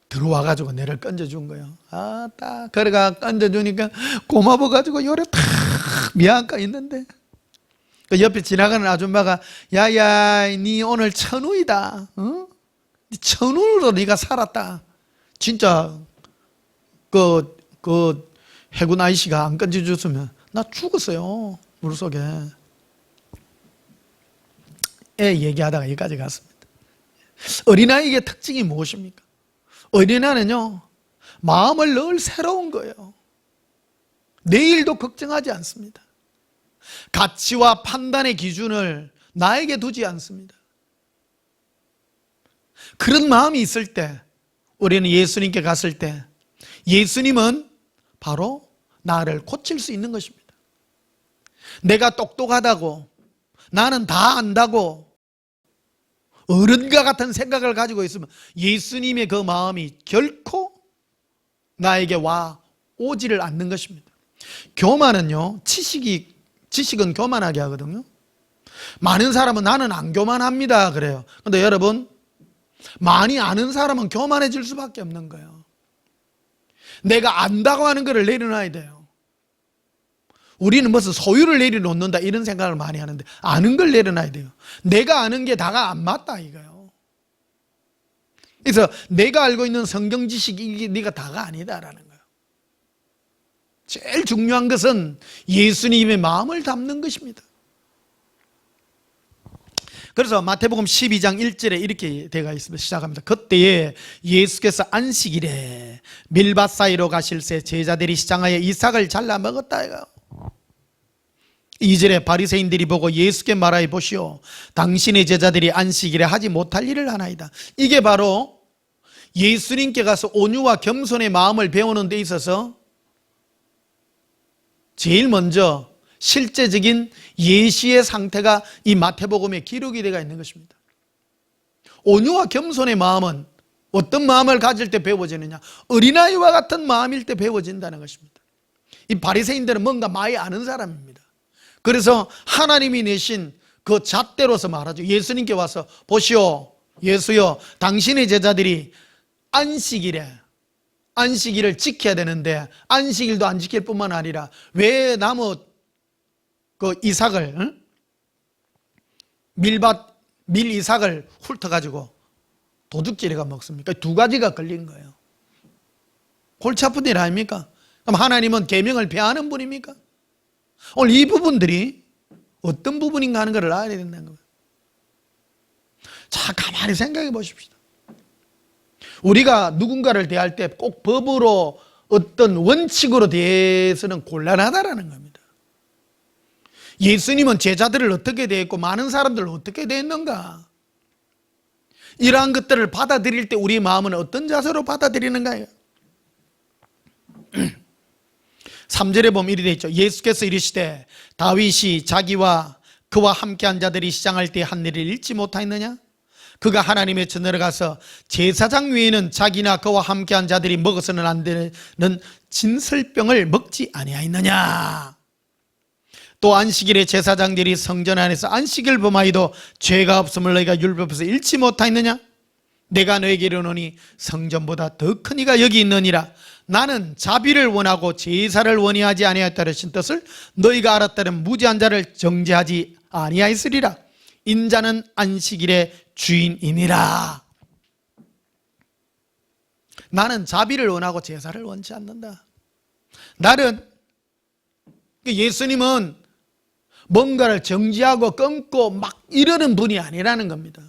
들어와가지고 내를 건져준 거예요. 딱 그래가 건져주니까 고마워가지고 요래 탁 미안가 있는데 그 옆에 지나가는 아줌마가 야야 니 오늘 천우이다. 어? 천우로 네가 살았다. 진짜 그 해군 아이씨가 안 건져줬으면 나 죽었어요. 물속에. 애 얘기하다가 여기까지 갔습니다. 어린아이의 특징이 무엇입니까? 어린아이는요 마음을 늘 새로운 거예요. 내일도 걱정하지 않습니다. 가치와 판단의 기준을 나에게 두지 않습니다. 그런 마음이 있을 때 우리는 예수님께 갔을 때 예수님은 바로 나를 고칠 수 있는 것입니다. 내가 똑똑하다고 나는 다 안다고 어른과 같은 생각을 가지고 있으면 예수님의 그 마음이 결코 나에게 오지를 않는 것입니다. 교만은요 지식은 교만하게 하거든요. 많은 사람은 나는 안 교만합니다 그래요. 그런데 여러분 많이 아는 사람은 교만해질 수밖에 없는 거예요. 내가 안다고 하는 것을 내려놔야 돼요. 우리는 무슨 소유를 내려놓는다 이런 생각을 많이 하는데 아는 걸 내려놔야 돼요. 내가 아는 게 다가 안 맞다 이거예요. 그래서 내가 알고 있는 성경 지식이 이게 네가 다가 아니다라는 거예요. 제일 중요한 것은 예수님의 마음을 담는 것입니다. 그래서 마태복음 12장 1절에 이렇게 되어 있습니다. 시작합니다. 그때에 예수께서 안식일에 밀밭 사이로 가실새 제자들이 시장하여 이삭을 잘라 먹었다 이거예요. 2절에 바리새인들이 보고 예수께 말하여 보시오 당신의 제자들이 안식일에 하지 못할 일을 하나이다. 이게 바로 예수님께 가서 온유와 겸손의 마음을 배우는 데 있어서 제일 먼저 실제적인 예시의 상태가 이 마태복음에 기록이 되어 있는 것입니다. 온유와 겸손의 마음은 어떤 마음을 가질 때 배워지느냐? 어린아이와 같은 마음일 때 배워진다는 것입니다. 이 바리새인들은 뭔가 많이 아는 사람입니다. 그래서 하나님이 내신 그 잣대로서 말하죠. 예수님께 와서 보시오 예수여 당신의 제자들이 안식일을 지켜야 되는데 안식일도 안 지킬 뿐만 아니라 왜 나무 이삭을 밀 이삭을 훑어가지고 도둑질해가 먹습니까? 두 가지가 걸린 거예요. 골치 아픈 일 아닙니까? 그럼 하나님은 계명을 폐하는 분입니까? 오늘 이 부분들이 어떤 부분인가 하는 것을 알아야 된다는 거예요. 자, 가만히 생각해 보십시다. 우리가 누군가를 대할 때 꼭 법으로 어떤 원칙으로 대해서는 곤란하다라는 겁니다. 예수님은 제자들을 어떻게 대했고 많은 사람들을 어떻게 대했는가? 이러한 것들을 받아들일 때 우리의 마음은 어떤 자세로 받아들이는가요? 3절에 보면 이리 되어 있죠. 예수께서 이르시되 다윗이 자기와 그와 함께한 자들이 시장할 때 한 일을 잃지 못하였느냐? 그가 하나님의 전으로 가서 제사장 외에는 자기나 그와 함께한 자들이 먹어서는 안 되는 진설병을 먹지 아니하였느냐? 또 안식일에 제사장들이 성전 안에서 안식일 범하여도 죄가 없음을 너희가 율법에서 잃지 못하였느냐? 내가 너에게 이르노니 성전보다 더 큰 이가 여기 있느니라. 나는 자비를 원하고 제사를 원하지 아니하였다는 뜻을 너희가 알았다면 무지한 자를 정죄하지 아니하였으리라. 인자는 안식일의 주인이니라. 나는 자비를 원하고 제사를 원치 않는다. 예수님은 뭔가를 정지하고 끊고 막 이러는 분이 아니라는 겁니다.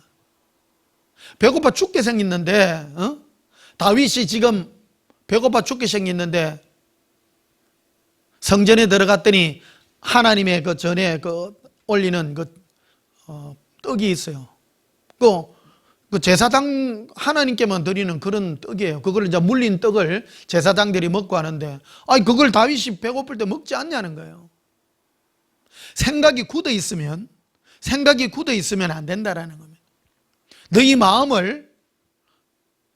배고파 죽게 생겼는데 다윗이 지금 배고파 죽게 생겼는데 성전에 들어갔더니 하나님의 그 전에 올리는 떡이 있어요. 그 제사장 하나님께만 드리는 그런 떡이에요. 그걸 이제 물린 떡을 제사장들이 먹고 하는데 그걸 다윗이 배고플 때 먹지 않냐는 거예요. 생각이 굳어 있으면 안 된다라는 겁니다. 너희 마음을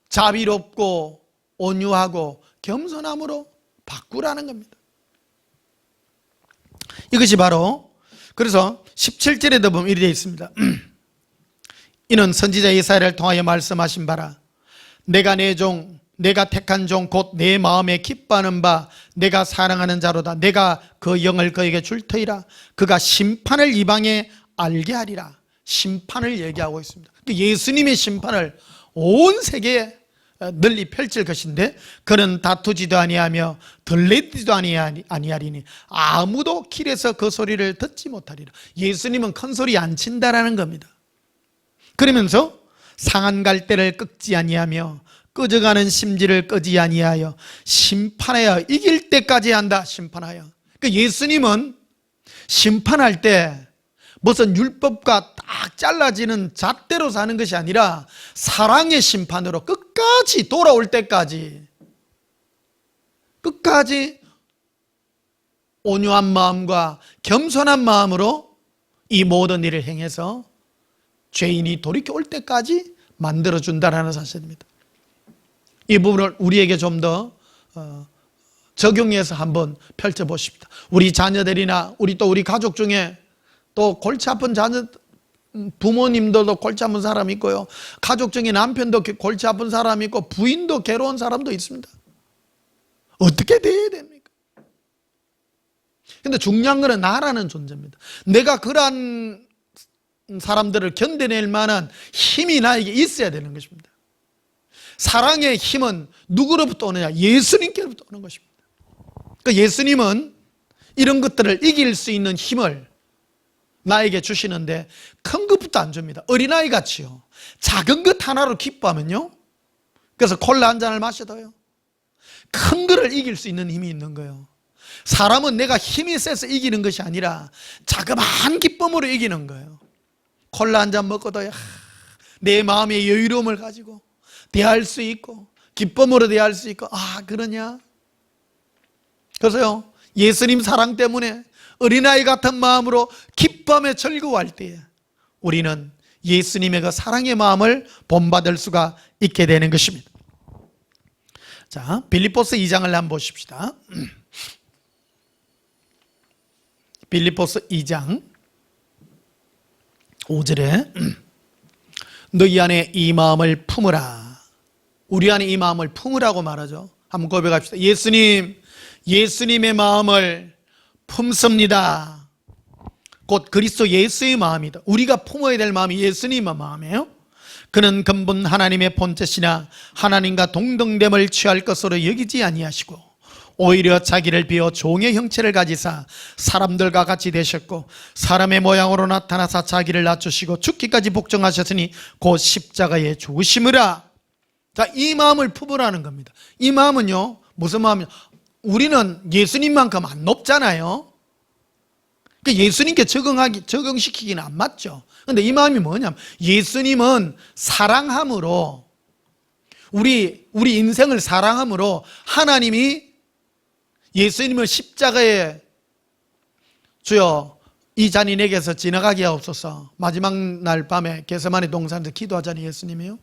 자비롭고 온유하고 겸손함으로 바꾸라는 겁니다. 이것이 바로 그래서 17절에도 보면 이렇게 되어 있습니다. 이는 선지자 예사야를 통하여 말씀하신 바라. 내가 내 종, 내가 택한 종 곧 내 마음에 기뻐하는 바 내가 사랑하는 자로다. 내가 그 영을 그에게 줄 터이라. 그가 심판을 이방에 알게 하리라. 심판을 얘기하고 있습니다. 예수님의 심판을 온 세계에 널리 펼칠 것인데 그는 다투지도 아니하며 들리지도 아니하리니 아무도 길에서 그 소리를 듣지 못하리라. 예수님은 큰 소리 안 친다라는 겁니다. 그러면서 상한 갈대를 꺾지 아니하며 꺼져가는 심지를 끄지 아니하여 심판하여 이길 때까지 한다. 심판하여. 그러니까 예수님은 심판할 때 무슨 율법과 딱 잘라지는 잣대로 사는 것이 아니라 사랑의 심판으로 끝까지 돌아올 때까지 끝까지 온유한 마음과 겸손한 마음으로 이 모든 일을 행해서 죄인이 돌이켜 올 때까지 만들어준다는 사실입니다. 이 부분을 우리에게 좀 더 적용해서 한번 펼쳐보십시다. 우리 자녀들이나 우리 가족 중에 또 골치 아픈 자녀, 부모님들도 골치 아픈 사람이 있고요. 가족 중에 남편도 골치 아픈 사람이 있고 부인도 괴로운 사람도 있습니다. 어떻게 돼야 됩니까? 근데 중요한 것은 나라는 존재입니다. 내가 그러한 사람들을 견뎌낼 만한 힘이 나에게 있어야 되는 것입니다. 사랑의 힘은 누구로부터 오느냐? 예수님께로부터 오는 것입니다. 그러니까 예수님은 이런 것들을 이길 수 있는 힘을 나에게 주시는데 큰 것부터 안 줍니다. 어린아이 같이요. 작은 것 하나로 기뻐하면요. 그래서 콜라 한 잔을 마셔도요. 큰 거를 이길 수 있는 힘이 있는 거예요. 사람은 내가 힘이 세서 이기는 것이 아니라 자그마한 기쁨으로 이기는 거예요. 콜라 한 잔 먹고도요. 내 마음의 여유로움을 가지고 대할 수 있고 기쁨으로 대할 수 있고 그러냐? 그래서요. 예수님 사랑 때문에 어린아이 같은 마음으로 기쁨에 즐거워할 때에 우리는 예수님의 그 사랑의 마음을 본받을 수가 있게 되는 것입니다. 자, 빌립보서 2장을 한번 보십시다. 빌립보서 2장 5절에 너희 안에 이 마음을 품으라. 우리 안에 이 마음을 품으라고 말하죠. 한번 고백합시다. 예수님의 마음을 품습니다. 곧 그리스도 예수의 마음이다. 우리가 품어야 될 마음이 예수님의 마음이에요. 그는 근본 하나님의 본체시나 하나님과 동등됨을 취할 것으로 여기지 아니하시고 오히려 자기를 비워 종의 형체를 가지사 사람들과 같이 되셨고 사람의 모양으로 나타나사 자기를 낮추시고 죽기까지 복종하셨으니 곧 십자가에 죽으심이라. 자, 이 마음을 품으라는 겁니다. 이 마음은요, 무슨 마음이냐? 우리는 예수님만큼 안 높잖아요. 그러니까 예수님께 적용시키기는 안 맞죠. 그런데 이 마음이 뭐냐면 예수님은 사랑함으로 우리 인생을 사랑함으로 하나님이 예수님을 십자가에 주여 이 잔이 내게서 지나가게 하옵소서. 마지막 날 밤에 겟세마네 동산에서 기도하잖아요. 예수님이요.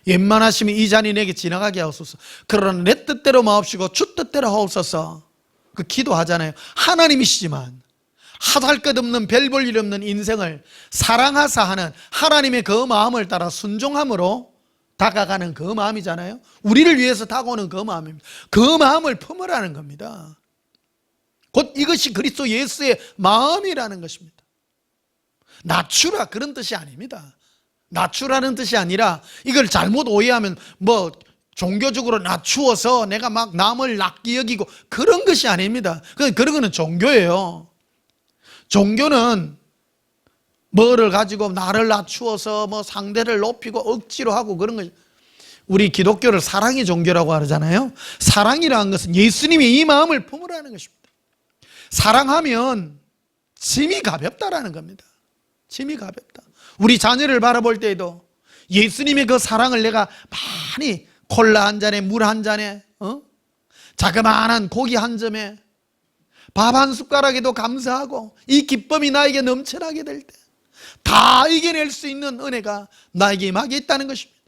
웬만하시면 이 잔이 내게 지나가게 하옵소서. 그러나 내 뜻대로 마옵시고 주 뜻대로 하옵소서. 그 기도하잖아요. 하나님이시지만 하잘 것 없는 별 볼 일 없는 인생을 사랑하사 하는 하나님의 그 마음을 따라 순종함으로 다가가는 그 마음이잖아요. 우리를 위해서 다가오는 그 마음입니다. 그 마음을 품으라는 겁니다. 곧 이것이 그리스도 예수의 마음이라는 것입니다. 낮추라 그런 뜻이 아닙니다. 낮추라는 뜻이 아니라 이걸 잘못 오해하면 뭐 종교적으로 낮추어서 내가 막 남을 낮게 여기고 그런 것이 아닙니다. 그런 거는 종교예요. 종교는 뭐를 가지고 나를 낮추어서 뭐 상대를 높이고 억지로 하고 그런 것이, 우리 기독교를 사랑의 종교라고 하잖아요. 사랑이라는 것은 예수님이 이 마음을 품으라는 것입니다. 사랑하면 짐이 가볍다라는 겁니다. 짐이 가볍다. 우리 자녀를 바라볼 때에도 예수님의 그 사랑을 내가 많이 콜라 한 잔에 물 한 잔에 자그마한 고기 한 점에 밥 한 숟가락에도 감사하고 이 기쁨이 나에게 넘쳐나게 될 때 다 이겨낼 수 있는 은혜가 나에게 임하게 있다는 것입니다.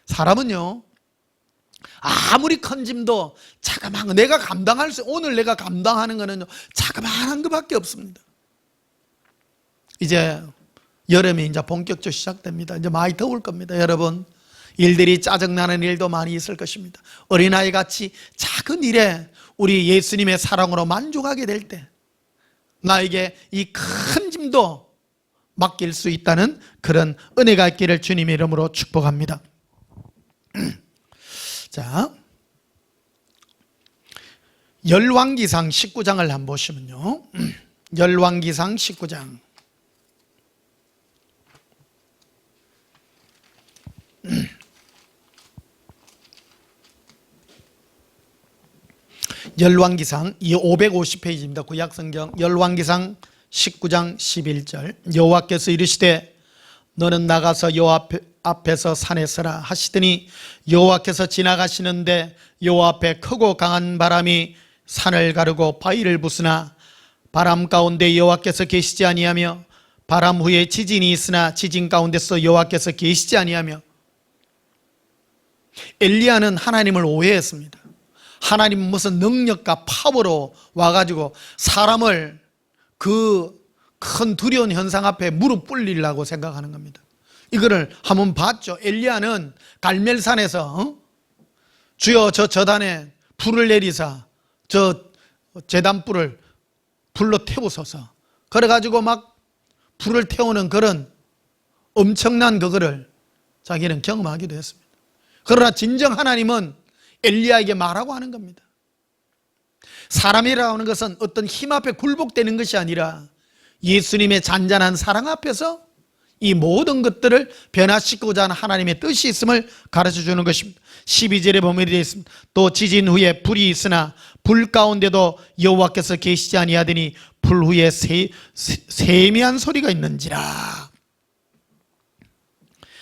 사람은요 아무리 큰 짐도 자그마한 거 오늘 내가 감당하는 거는 자그마한 것밖에 없습니다. 이제 여름이 이제 본격적으로 시작됩니다. 이제 많이 더울 겁니다. 여러분, 일들이 짜증나는 일도 많이 있을 것입니다. 어린아이 같이 작은 일에 우리 예수님의 사랑으로 만족하게 될 때 나에게 이 큰 짐도 맡길 수 있다는 그런 은혜가 있기를 주님의 이름으로 축복합니다. 자, 열왕기상 19장을 한번 보시면요, 열왕기상 19장 열왕기상 이 550페이지입니다. 구약성경 열왕기상 19장 11절. 여호와께서 이르시되 너는 나가서 여호와 앞에서 산에 서라 하시더니 여호와께서 지나가시는데 여호와 앞에 크고 강한 바람이 산을 가르고 바위를 부수나 바람 가운데 여호와께서 계시지 아니하며 바람 후에 지진이 있으나 지진 가운데서 여호와께서 계시지 아니하며. 엘리야는 하나님을 오해했습니다. 하나님 무슨 능력과 파워로 와가지고 사람을 그 큰 두려운 현상 앞에 무릎 꿇리려고 생각하는 겁니다. 이거를 한번 봤죠. 엘리야는 갈멜산에서 주여 저 저단에 불을 내리사 저 제단불을 불로 태우소서, 그래가지고 막 불을 태우는 그런 엄청난 그거를 자기는 경험하기도 했습니다. 그러나 진정 하나님은 엘리야에게 말하고 하는 겁니다. 사람이라고 하는 것은 어떤 힘 앞에 굴복되는 것이 아니라 예수님의 잔잔한 사랑 앞에서 이 모든 것들을 변화시키고자 하는 하나님의 뜻이 있음을 가르쳐 주는 것입니다. 12절에 보면 이렇게 되어 있습니다. 또 지진 후에 불이 있으나 불 가운데도 여호와께서 계시지 아니하더니 불 후에 세미한 소리가 있는지라.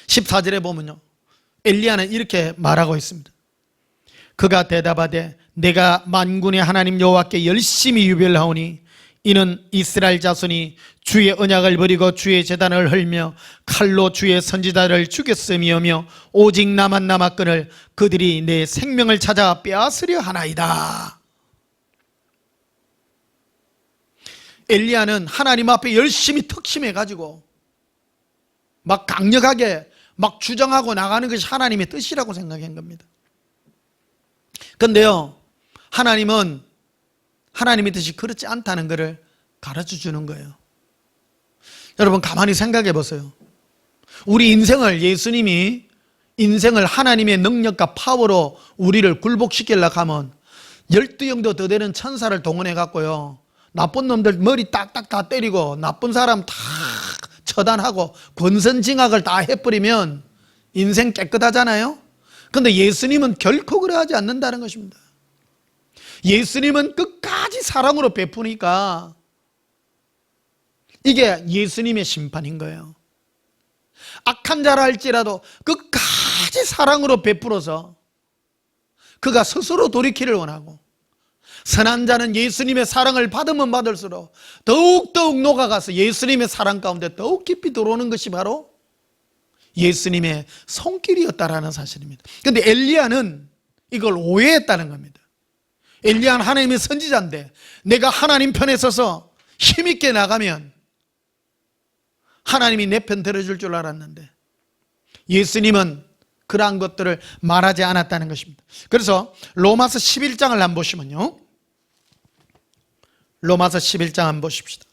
14절에 보면요, 엘리야는 이렇게 말하고 있습니다. 그가 대답하되 내가 만군의 하나님 여호와께 열심히 유별하오니 이는 이스라엘 자손이 주의 언약을 버리고 주의 제단을 헐며 칼로 주의 선지자를 죽였음이오며 오직 나만 남았거늘 그들이 내 생명을 찾아 빼앗으려 하나이다. 엘리야는 하나님 앞에 열심히 특심해가지고 막 강력하게 막 주장하고 나가는 것이 하나님의 뜻이라고 생각한 겁니다. 그런데요, 하나님은 하나님의 뜻이 그렇지 않다는 것을 가르쳐 주는 거예요. 여러분 가만히 생각해 보세요. 우리 인생을, 예수님이 인생을 하나님의 능력과 파워로 우리를 굴복시키려고 하면 12영도 더 되는 천사를 동원해 갖고요, 나쁜 놈들 머리 딱딱 다 때리고 나쁜 사람 다 처단하고 권선징악을 다 해버리면 인생 깨끗하잖아요. 그런데 예수님은 결코 그러하지 않는다는 것입니다. 예수님은 끝까지 사랑으로 베푸니까 이게 예수님의 심판인 거예요. 악한 자라 할지라도 끝까지 사랑으로 베풀어서 그가 스스로 돌이키를 원하고, 선한 자는 예수님의 사랑을 받으면 받을수록 더욱더욱 녹아가서 예수님의 사랑 가운데 더욱 깊이 들어오는 것이 바로 예수님의 손길이었다라는 사실입니다. 그런데 엘리야는 이걸 오해했다는 겁니다. 엘리야는 하나님의 선지자인데 내가 하나님 편에 서서 힘있게 나가면 하나님이 내 편 들어줄 줄 알았는데 예수님은 그러한 것들을 말하지 않았다는 것입니다. 그래서 로마서 11장을 한번 보시면요, 로마서 11장 한번 보십시다.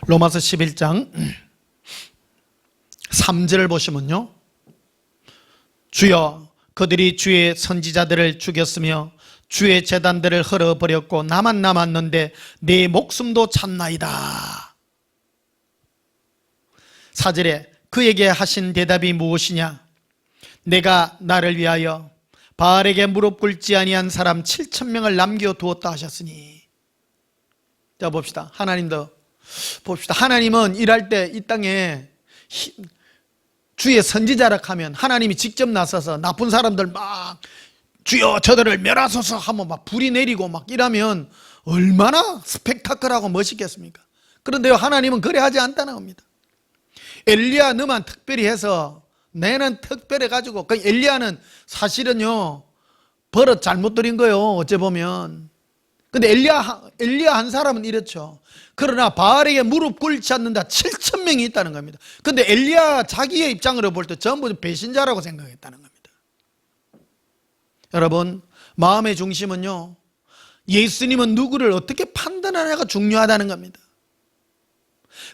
로마서 11장 3절을 보시면요, 주여 그들이 주의 선지자들을 죽였으며 주의 제단들을 헐어버렸고 나만 남았는데 내 목숨도 참나이다. 4절에 그에게 하신 대답이 무엇이냐? 내가 나를 위하여 바알에게 무릎 꿇지 아니한 사람 7,000명을 남겨두었다 하셨으니. 자 봅시다. 하나님도 봅시다. 하나님은 일할 때 이 땅에 주의 선지자라 하면 하나님이 직접 나서서 나쁜 사람들 막 주여 저들을 멸하소서 하면 막 불이 내리고 막 이러면 얼마나 스펙타클하고 멋있겠습니까? 그런데요, 하나님은 그래 하지 않다는 겁니다. 엘리야 너만 특별히 해서 내는 특별해 가지고 그 엘리야는 사실은요 버릇 잘못 들인 거예요. 어째 보면. 근데 엘리야 한 사람은 이렇죠. 그러나 바알에게 무릎 꿇지 않는다 7천 명이 있다는 겁니다. 근데 엘리야 자기의 입장으로 볼 때 전부 배신자라고 생각했다는 겁니다. 여러분, 마음의 중심은요, 예수님은 누구를 어떻게 판단하냐가 중요하다는 겁니다.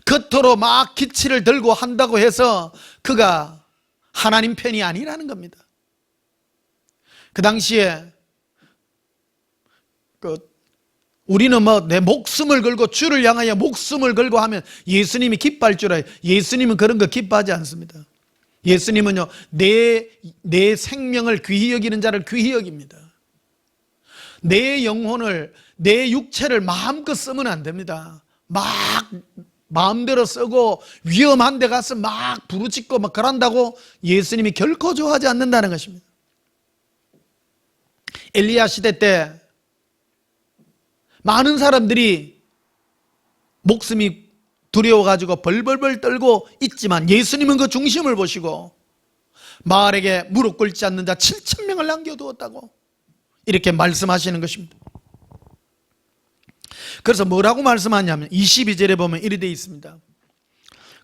겉으로 막 기치를 들고 한다고 해서 그가 하나님 편이 아니라는 겁니다. 그 당시에 우리는 뭐 내 목숨을 걸고 주를 향하여 목숨을 걸고 하면 예수님이 기뻐할 줄 알아요. 예수님은 그런 거 기뻐하지 않습니다. 예수님은요 내 생명을 귀히 여기는 자를 귀히 여깁니다. 내 영혼을, 내 육체를 마음껏 쓰면 안 됩니다. 막 마음대로 쓰고 위험한 데 가서 막 부르짖고 막 그런다고 예수님이 결코 좋아하지 않는다는 것입니다. 엘리야 시대 때 많은 사람들이 목숨이 두려워가지고 벌벌벌 떨고 있지만 예수님은 그 중심을 보시고 바알에게 무릎 꿇지 않는 자 7천 명을 남겨두었다고 이렇게 말씀하시는 것입니다. 그래서 뭐라고 말씀하냐면 22절에 보면 이리 되어 있습니다.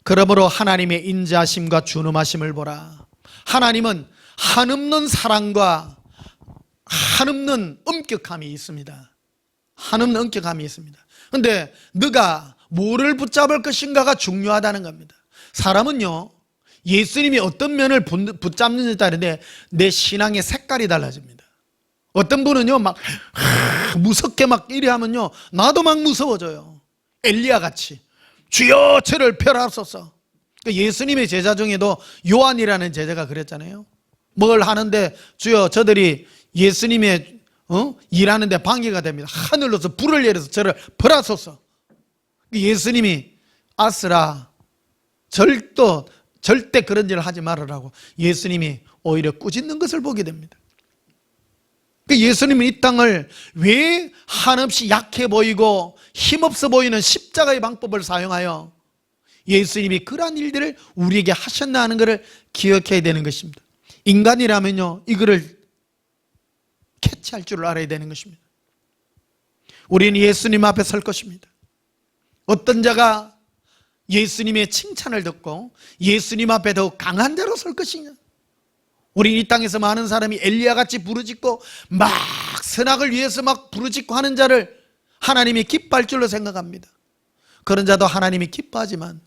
그러므로 하나님의 인자하심과 준엄하심을 보라. 하나님은 한없는 사랑과 한없는 엄격함이 있습니다. 한없는 엄격함이 있습니다. 그런데 너가 뭐를 붙잡을 것인가가 중요하다는 겁니다. 사람은요 예수님이 어떤 면을 붙잡느냐에 따른데 내 신앙의 색깔이 달라집니다. 어떤 분은요 막 무섭게 막 이래 하면요 나도 막 무서워져요. 엘리야 같이 주여 저를 펴라소서. 예수님의 제자 중에도 요한이라는 제자가 그랬잖아요. 뭘 하는데 주여 저들이 예수님의 일하는데 방해가 됩니다. 하늘로서 불을 내려서 저를 벌하소서. 예수님이 아스라 절대 그런 일을 하지 말으라고 예수님이 오히려 꾸짖는 것을 보게 됩니다. 예수님은 이 땅을 왜 한없이 약해 보이고 힘없어 보이는 십자가의 방법을 사용하여 예수님이 그러한 일들을 우리에게 하셨나 하는 것을 기억해야 되는 것입니다. 인간이라면요 이거를 캐치할 줄 알아야 되는 것입니다. 우리는 예수님 앞에 설 것입니다. 어떤 자가 예수님의 칭찬을 듣고 예수님 앞에 더 강한 자로 설 것이냐. 우리 이 땅에서 많은 사람이 엘리야같이 부르짖고 막 선악을 위해서 막 부르짖고 하는 자를 하나님이 기뻐할 줄로 생각합니다. 그런 자도 하나님이 기뻐하지만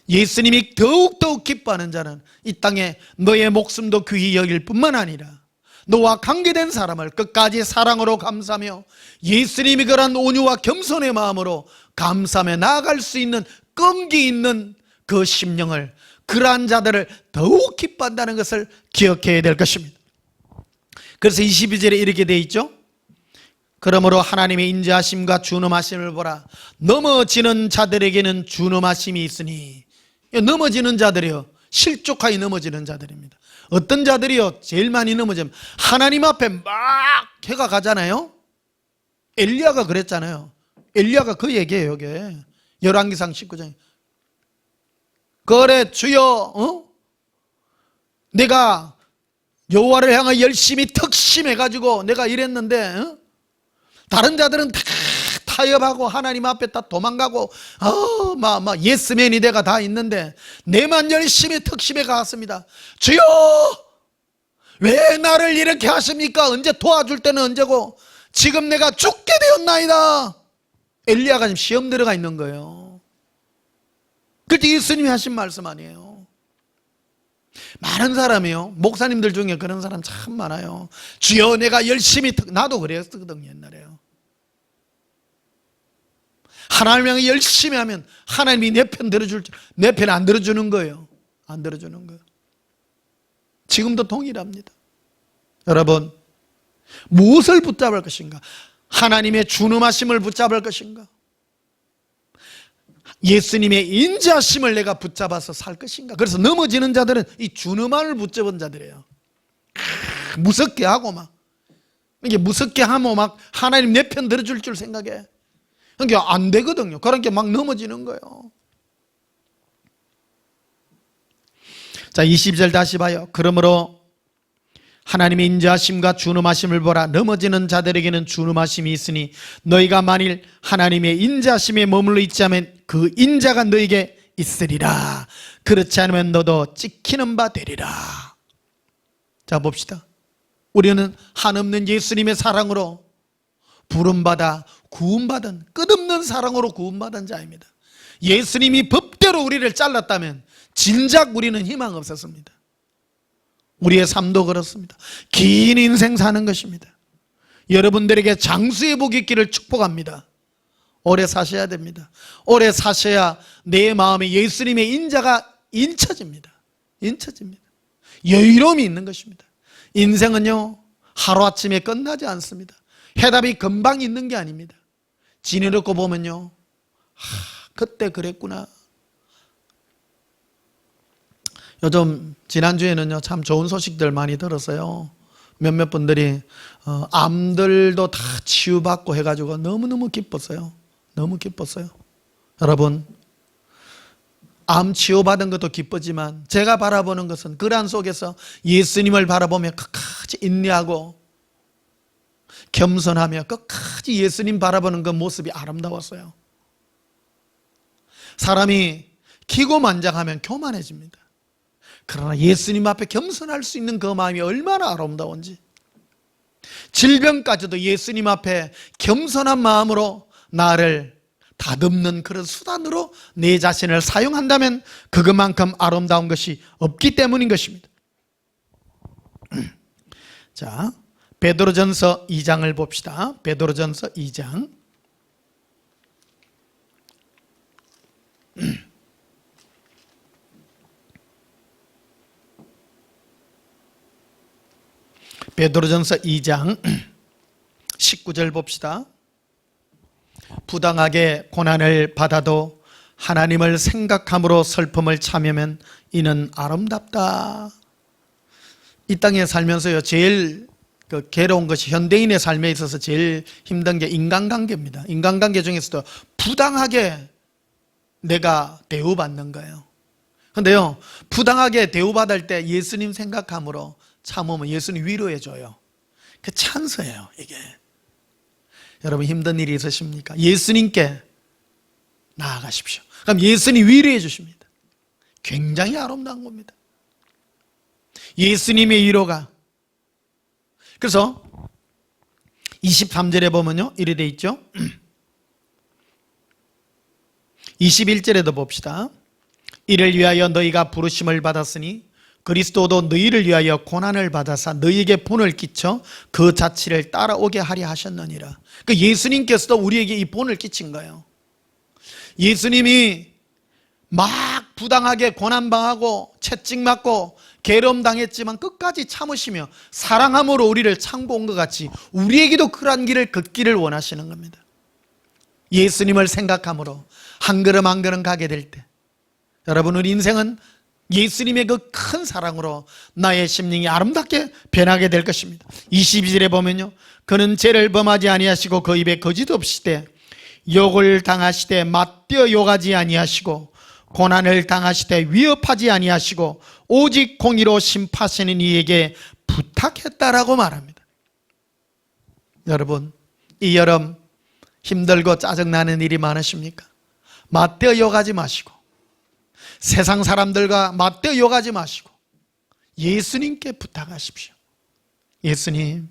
예수님이 더욱더욱 기뻐하는 자는 이 땅에 너의 목숨도 귀히 여길 뿐만 아니라 너와 관계된 사람을 끝까지 사랑으로 감사하며 예수님이 그런 온유와 겸손의 마음으로 감사하며 나아갈 수 있는 끈기 있는 그 심령을, 그러한 자들을 더욱 기뻐한다는 것을 기억해야 될 것입니다. 그래서 22절에 이렇게 되어 있죠. 그러므로 하나님의 인자하심과 준엄하심을 보라. 넘어지는 자들에게는 준엄하심이 있으니. 넘어지는 자들이요 실족하게 넘어지는 자들입니다. 어떤 자들이요 제일 많이 넘어지면 하나님 앞에 막 해가 가잖아요. 엘리야가 그랬잖아요. 엘리야가 그 얘기예요. 이게 열왕기상 19장에 그래 주여 내가 여호와를 향해 열심히 특심해가지고 내가 이랬는데 다른 자들은 다 타협하고 하나님 앞에 다 도망가고 막 예스맨이 내가 다 있는데 내만 열심히 특심해 갔습니다. 주여 왜 나를 이렇게 하십니까? 언제 도와줄 때는 언제고 지금 내가 죽게 되었나이다. 엘리야가 지금 시험 들어가 있는 거예요. 그때 예수님이 하신 말씀 아니에요. 많은 사람이요 목사님들 중에 그런 사람 참 많아요. 주여 내가 열심히 나도 그랬거든요 옛날에요. 하나님 향해 열심히 하면 하나님이 내 편 들어줄 줄, 내 편 안 들어주는 거예요. 안 들어주는 거예요. 지금도 동일합니다. 여러분 무엇을 붙잡을 것인가? 하나님의 준엄하심을 붙잡을 것인가? 예수님의 인자심을 내가 붙잡아서 살 것인가? 그래서 넘어지는 자들은 이 준엄함을 붙잡은 자들이에요. 무섭게 하고 막 이게 무섭게 하면 막 하나님 내 편 들어줄 줄 생각해. 그러니까 안 되거든요. 그러니까 막 넘어지는 거예요. 자, 22절 다시 봐요. 그러므로 하나님의 인자하심과 준엄하심을 보라. 넘어지는 자들에게는 준엄하심이 있으니 너희가 만일 하나님의 인자하심에 머물러 있지 않으면 그 인자가 너에게 있으리라. 그렇지 않으면 너도 찍히는 바 되리라. 자, 봅시다. 우리는 한없는 예수님의 사랑으로 부름받아 구원받은, 끝없는 사랑으로 구원받은 자입니다. 예수님이 법대로 우리를 잘랐다면 진작 우리는 희망 없었습니다. 우리의 삶도 그렇습니다. 긴 인생 사는 것입니다. 여러분들에게 장수의 복이 있기를 축복합니다. 오래 사셔야 됩니다. 오래 사셔야 내 마음에 예수님의 인자가 인쳐집니다. 인쳐집니다. 여유로움이 있는 것입니다. 인생은요, 하루아침에 끝나지 않습니다. 해답이 금방 있는 게 아닙니다. 지내놓고 보면요, 그때 그랬구나. 요즘 지난주에는요, 참 좋은 소식들 많이 들었어요. 몇몇 분들이 암들도 다 치유받고 해가지고 너무너무 기뻤어요. 너무 기뻤어요. 여러분, 암 치유받은 것도 기쁘지만 제가 바라보는 것은 그러한 속에서 예수님을 바라보며 끝까지 인내하고 겸손하며 끝까지 예수님 바라보는 그 모습이 아름다웠어요. 사람이 기고만장하면 교만해집니다. 그러나 예수님 앞에 겸손할 수 있는 그 마음이 얼마나 아름다운지, 질병까지도 예수님 앞에 겸손한 마음으로 나를 다듬는 그런 수단으로 내 자신을 사용한다면 그것만큼 아름다운 것이 없기 때문인 것입니다. 자, 베드로전서 2장을 봅시다. 베드로전서 2장. 베드로전서 2장 19절 봅시다. 부당하게 고난을 받아도 하나님을 생각함으로 슬픔을 참으면 이는 아름답다. 이 땅에 살면서요, 제일 괴로운 것이, 현대인의 삶에 있어서 제일 힘든 게 인간관계입니다. 인간관계 중에서도 부당하게 내가 대우받는 거예요. 그런데요, 부당하게 대우받을 때 예수님 생각함으로 참으면 예수님 위로해 줘요. 그 찬스예요, 이게. 여러분, 힘든 일이 있으십니까? 예수님께 나아가십시오. 그럼 예수님 위로해 주십니다. 굉장히 아름다운 겁니다. 예수님의 위로가. 그래서 23절에 보면요, 이래 돼 있죠. 21절에도 봅시다. 이를 위하여 너희가 부르심을 받았으니 그리스도도 너희를 위하여 고난을 받아사 너희에게 본을 끼쳐 그 자취를 따라오게 하려 하셨느니라. 그 예수님께서도 우리에게 이 본을 끼친 거예요. 예수님이 막 부당하게 고난당하고 채찍맞고 괴로움 당했지만 끝까지 참으시며 사랑함으로 우리를 참고 온 것 같이 우리에게도 그러한 길을 걷기를 원하시는 겁니다. 예수님을 생각함으로 한 걸음 한 걸음 가게 될 때, 여러분, 우리 인생은 예수님의 그 큰 사랑으로 나의 심령이 아름답게 변하게 될 것입니다. 22절에 보면요, 그는 죄를 범하지 아니하시고 그 입에 거짓 없이되 욕을 당하시되 맞대어 욕하지 아니하시고 고난을 당하시되 위협하지 아니하시고 오직 공의로 심판하시는 이에게 부탁했다라고 말합니다. 여러분, 이 여름 힘들고 짜증나는 일이 많으십니까? 맞대어 욕하지 마시고 세상 사람들과 맞대어 욕하지 마시고 예수님께 부탁하십시오. 예수님.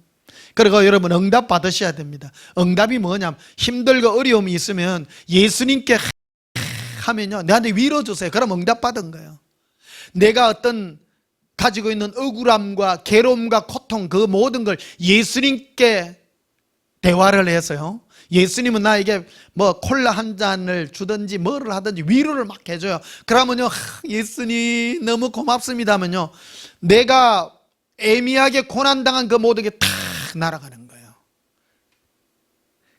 그리고 여러분, 응답 받으셔야 됩니다. 응답이 뭐냐면, 힘들고 어려움이 있으면 예수님께 하면요, 내한테 위로 주세요. 그럼 응답 받은 거예요. 내가 어떤 가지고 있는 억울함과 괴로움과 고통, 그 모든 걸 예수님께 대화를 해서요, 예수님은 나에게 뭐 콜라 한 잔을 주든지 뭐를 하든지 위로를 막 해줘요. 그러면요, 예수님 너무 고맙습니다 하면요, 내가 애미하게 고난당한 그 모든 게 탁 날아가는 거예요.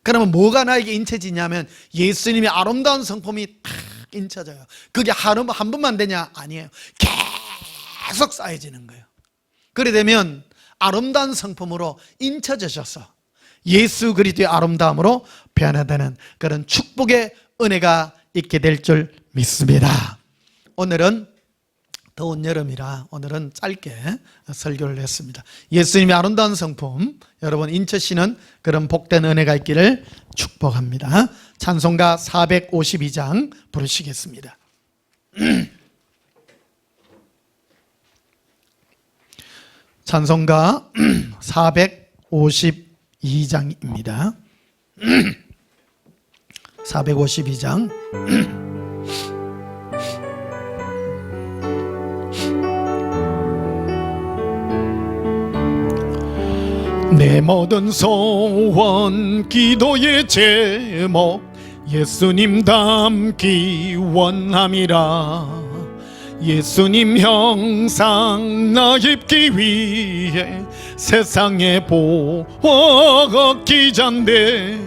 그러면 뭐가 나에게 인쳐지냐면 예수님의 아름다운 성품이 탁 인쳐져요. 그게 한 번만 되냐? 아니에요. 계속 쌓여지는 거예요. 그래 되면 아름다운 성품으로 인쳐지셔서 예수 그리스도의 아름다움으로 변화되는 그런 축복의 은혜가 있게 될 줄 믿습니다. 오늘은 더운 여름이라 오늘은 짧게 설교를 했습니다. 예수님의 아름다운 성품, 여러분 인쳐시는 그런 복된 은혜가 있기를 축복합니다. 찬송가 452장 부르시겠습니다. 찬송가 452장입니다. 452장. 내 모든 소원 기도의 제목 예수님 닮기 원함이라. 예수님 형상 나 입기 위해 세상에 보호하기 잔데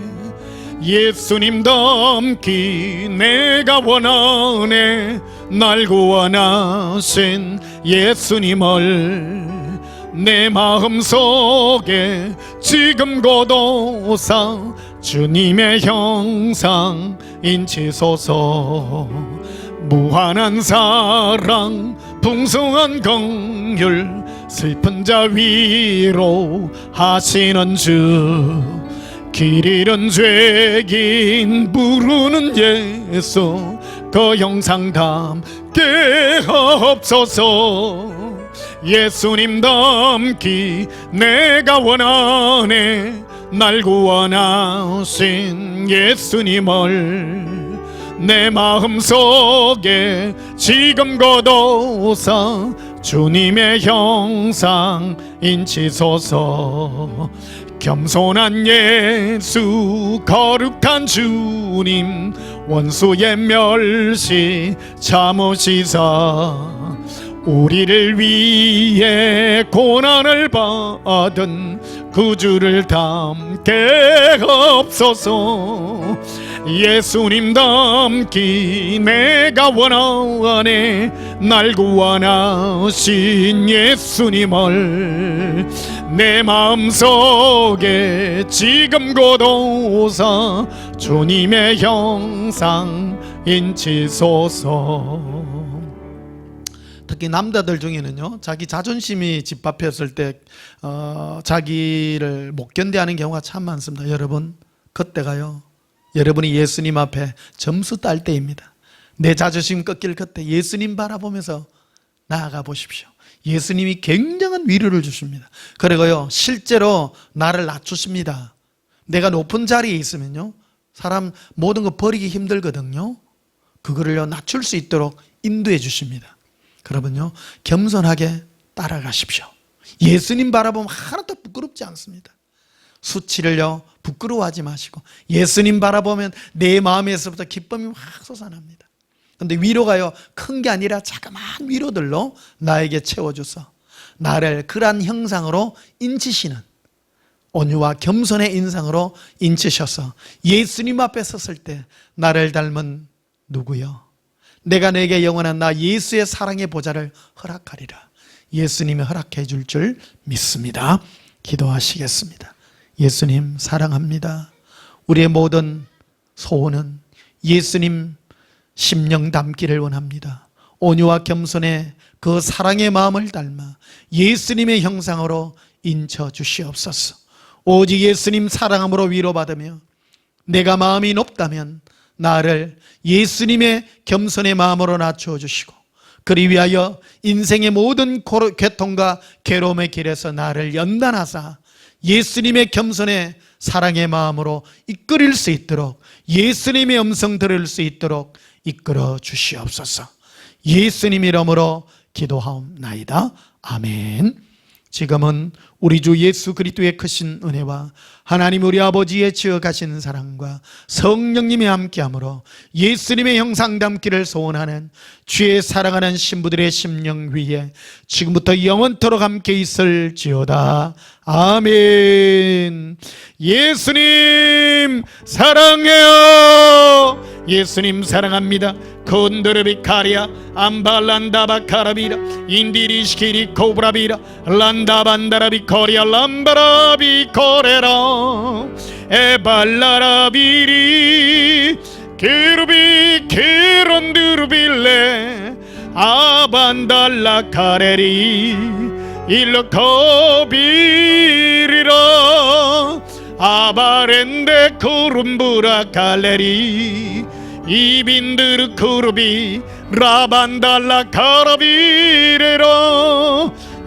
예수님 닮기 내가 원하네. 날 구원하신 예수님을 내 마음속에 지금 고도사 주님의 형상 인치소서. 무한한 사랑 풍성한 긍휼 슬픈 자 위로 하시는 주. 길 잃은 죄인 부르는 예수 그 형상 담게 없소서. 예수님 닮기 내가 원하네. 날 구원하신 예수님을 내 마음속에 지금 거둬서 주님의 형상 인치소서. 겸손한 예수 거룩한 주님 원수의 멸시 참으시사. 우리를 위해 고난을 받은 구주를 닮게 없소서. 예수님 닮기 내가 원하네. 날 구원하신 예수님을 내 마음속에 지금 고도사 주님의 형상 인치소서. 특히 남자들 중에는요, 자기 자존심이 짓밟혔을 때 자기를 못 견뎌하는 경우가 참 많습니다. 여러분, 그때가요, 여러분이 예수님 앞에 점수 딸 때입니다. 내 자존심 꺾일 그때 예수님 바라보면서 나아가 보십시오. 예수님이 굉장한 위로를 주십니다. 그리고요, 실제로 나를 낮추십니다. 내가 높은 자리에 있으면요, 사람 모든 거 버리기 힘들거든요. 그거를요, 낮출 수 있도록 인도해 주십니다. 그러면요, 겸손하게 따라가십시오. 예수님 바라보면 하나도 부끄럽지 않습니다. 수치를요, 부끄러워하지 마시고 예수님 바라보면 내 마음에서부터 기쁨이 확 솟아납니다. 그런데 위로가요, 큰 게 아니라 자그마한 위로들로 나에게 채워줘서 나를 그러한 형상으로 인치시는, 온유와 겸손의 인상으로 인치셔서 예수님 앞에 섰을 때 나를 닮은 누구요? 내가 내게 영원한 나 예수의 사랑의 보좌를 허락하리라. 예수님이 허락해 줄 줄 믿습니다. 기도하시겠습니다. 예수님 사랑합니다. 우리의 모든 소원은 예수님 심령 담기를 원합니다. 온유와 겸손의 그 사랑의 마음을 닮아 예수님의 형상으로 인쳐 주시옵소서. 오직 예수님 사랑함으로 위로받으며 내가 마음이 높다면 나를 예수님의 겸손의 마음으로 낮추어 주시고 그리 위하여 인생의 모든 고통과 괴로움의 길에서 나를 연단하사 예수님의 겸손의 사랑의 마음으로 이끌릴 수 있도록, 예수님의 음성 들을 수 있도록 이끌어 주시옵소서. 예수님 이름으로 기도하옵나이다. 아멘. 지금은 우리 주 예수 그리스도의 크신 은혜와 하나님 우리 아버지의 지어가시는 사랑과 성령님의 함께함으로 예수님의 형상 담기를 소원하는 주의 사랑하는 신부들의 심령 위에 지금부터 영원토록 함께 있을지어다. 아멘. 예수님 사랑해요. 예수님 사랑합니다. 콘드르비 카리아 암발란다바 카라비라 인디리시키리 코브라비라 란다반다라비 코리아 람바라비 코레라 에발라라비리 케루비 케론드르빌레 아반달라 카레리 일러커비리라 아바렌데 쿠rum브라 칼레리 이빈드르 쿠르비 라반달라 카라비레라.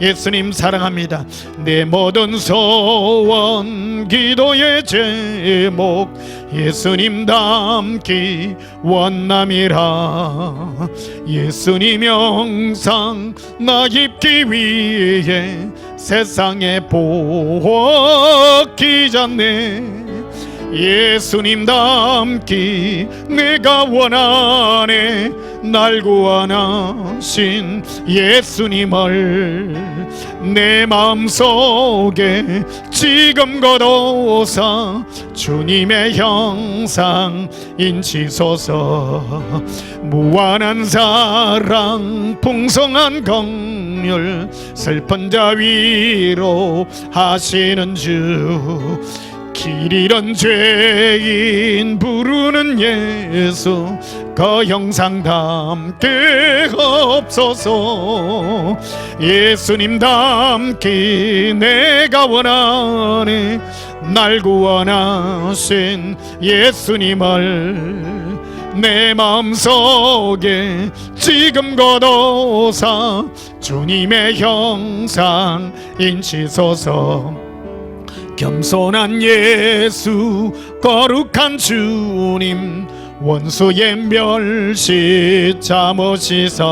예수님 사랑합니다. 내 모든 소원 기도의 제목 예수님 닮기 원남이라. 예수님 영상 나 입기 위해 세상에 보기 전에 예수님 닮기 내가 원하네. 날 구원하신 예수님을 내 마음속에 지금 거둬서 주님의 형상 인치소서. 무한한 사랑 풍성한 긍휼 슬픈 자 위로 하시는 주. 길 잃은 죄인 부르는 예수 그 형상 닮게 없소서. 예수님 닮기 내가 원하네. 날 구원하신 예수님을 내 마음속에 지금 거둬서 주님의 형상 인치소서. 겸손한 예수 거룩한 주님 원수의 멸시 잠옷이사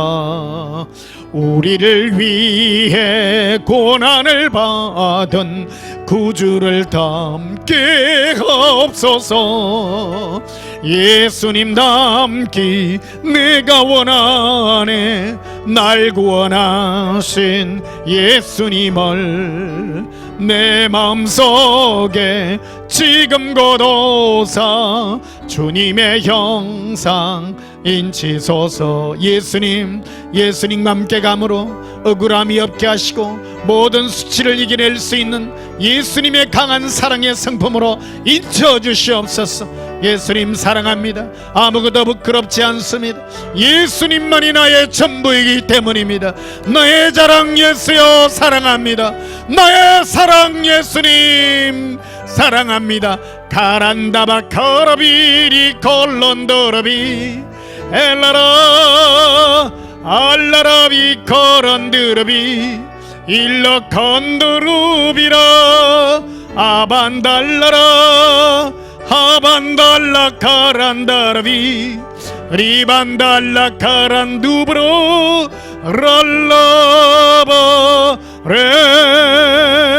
우리를 위해 고난을 받은 구주를 닮게 없소서. 예수님 닮기 내가 원하네. 날 구원하신 예수님을 내 마음속에 지금 거둬서 주님의 형상 인치소서. 예수님 함께 감으로 억울함이 없게 하시고 모든 수치를 이겨낼 수 있는 예수님의 강한 사랑의 성품으로 인쳐 주시옵소서. 예수님 사랑합니다. 아무것도 부끄럽지 않습니다. 예수님만이 나의 전부이기 때문입니다. 나의 자랑 예수여 사랑합니다. 나의 사랑 예수님 사랑합니다. 가란다바 커러비리 콜론더러비 엘라라 알라라비 커런드러비 일러 컨드루비라 아반달라라 하반달라 카란다라비 리반달라 카란두브로 랄라바 레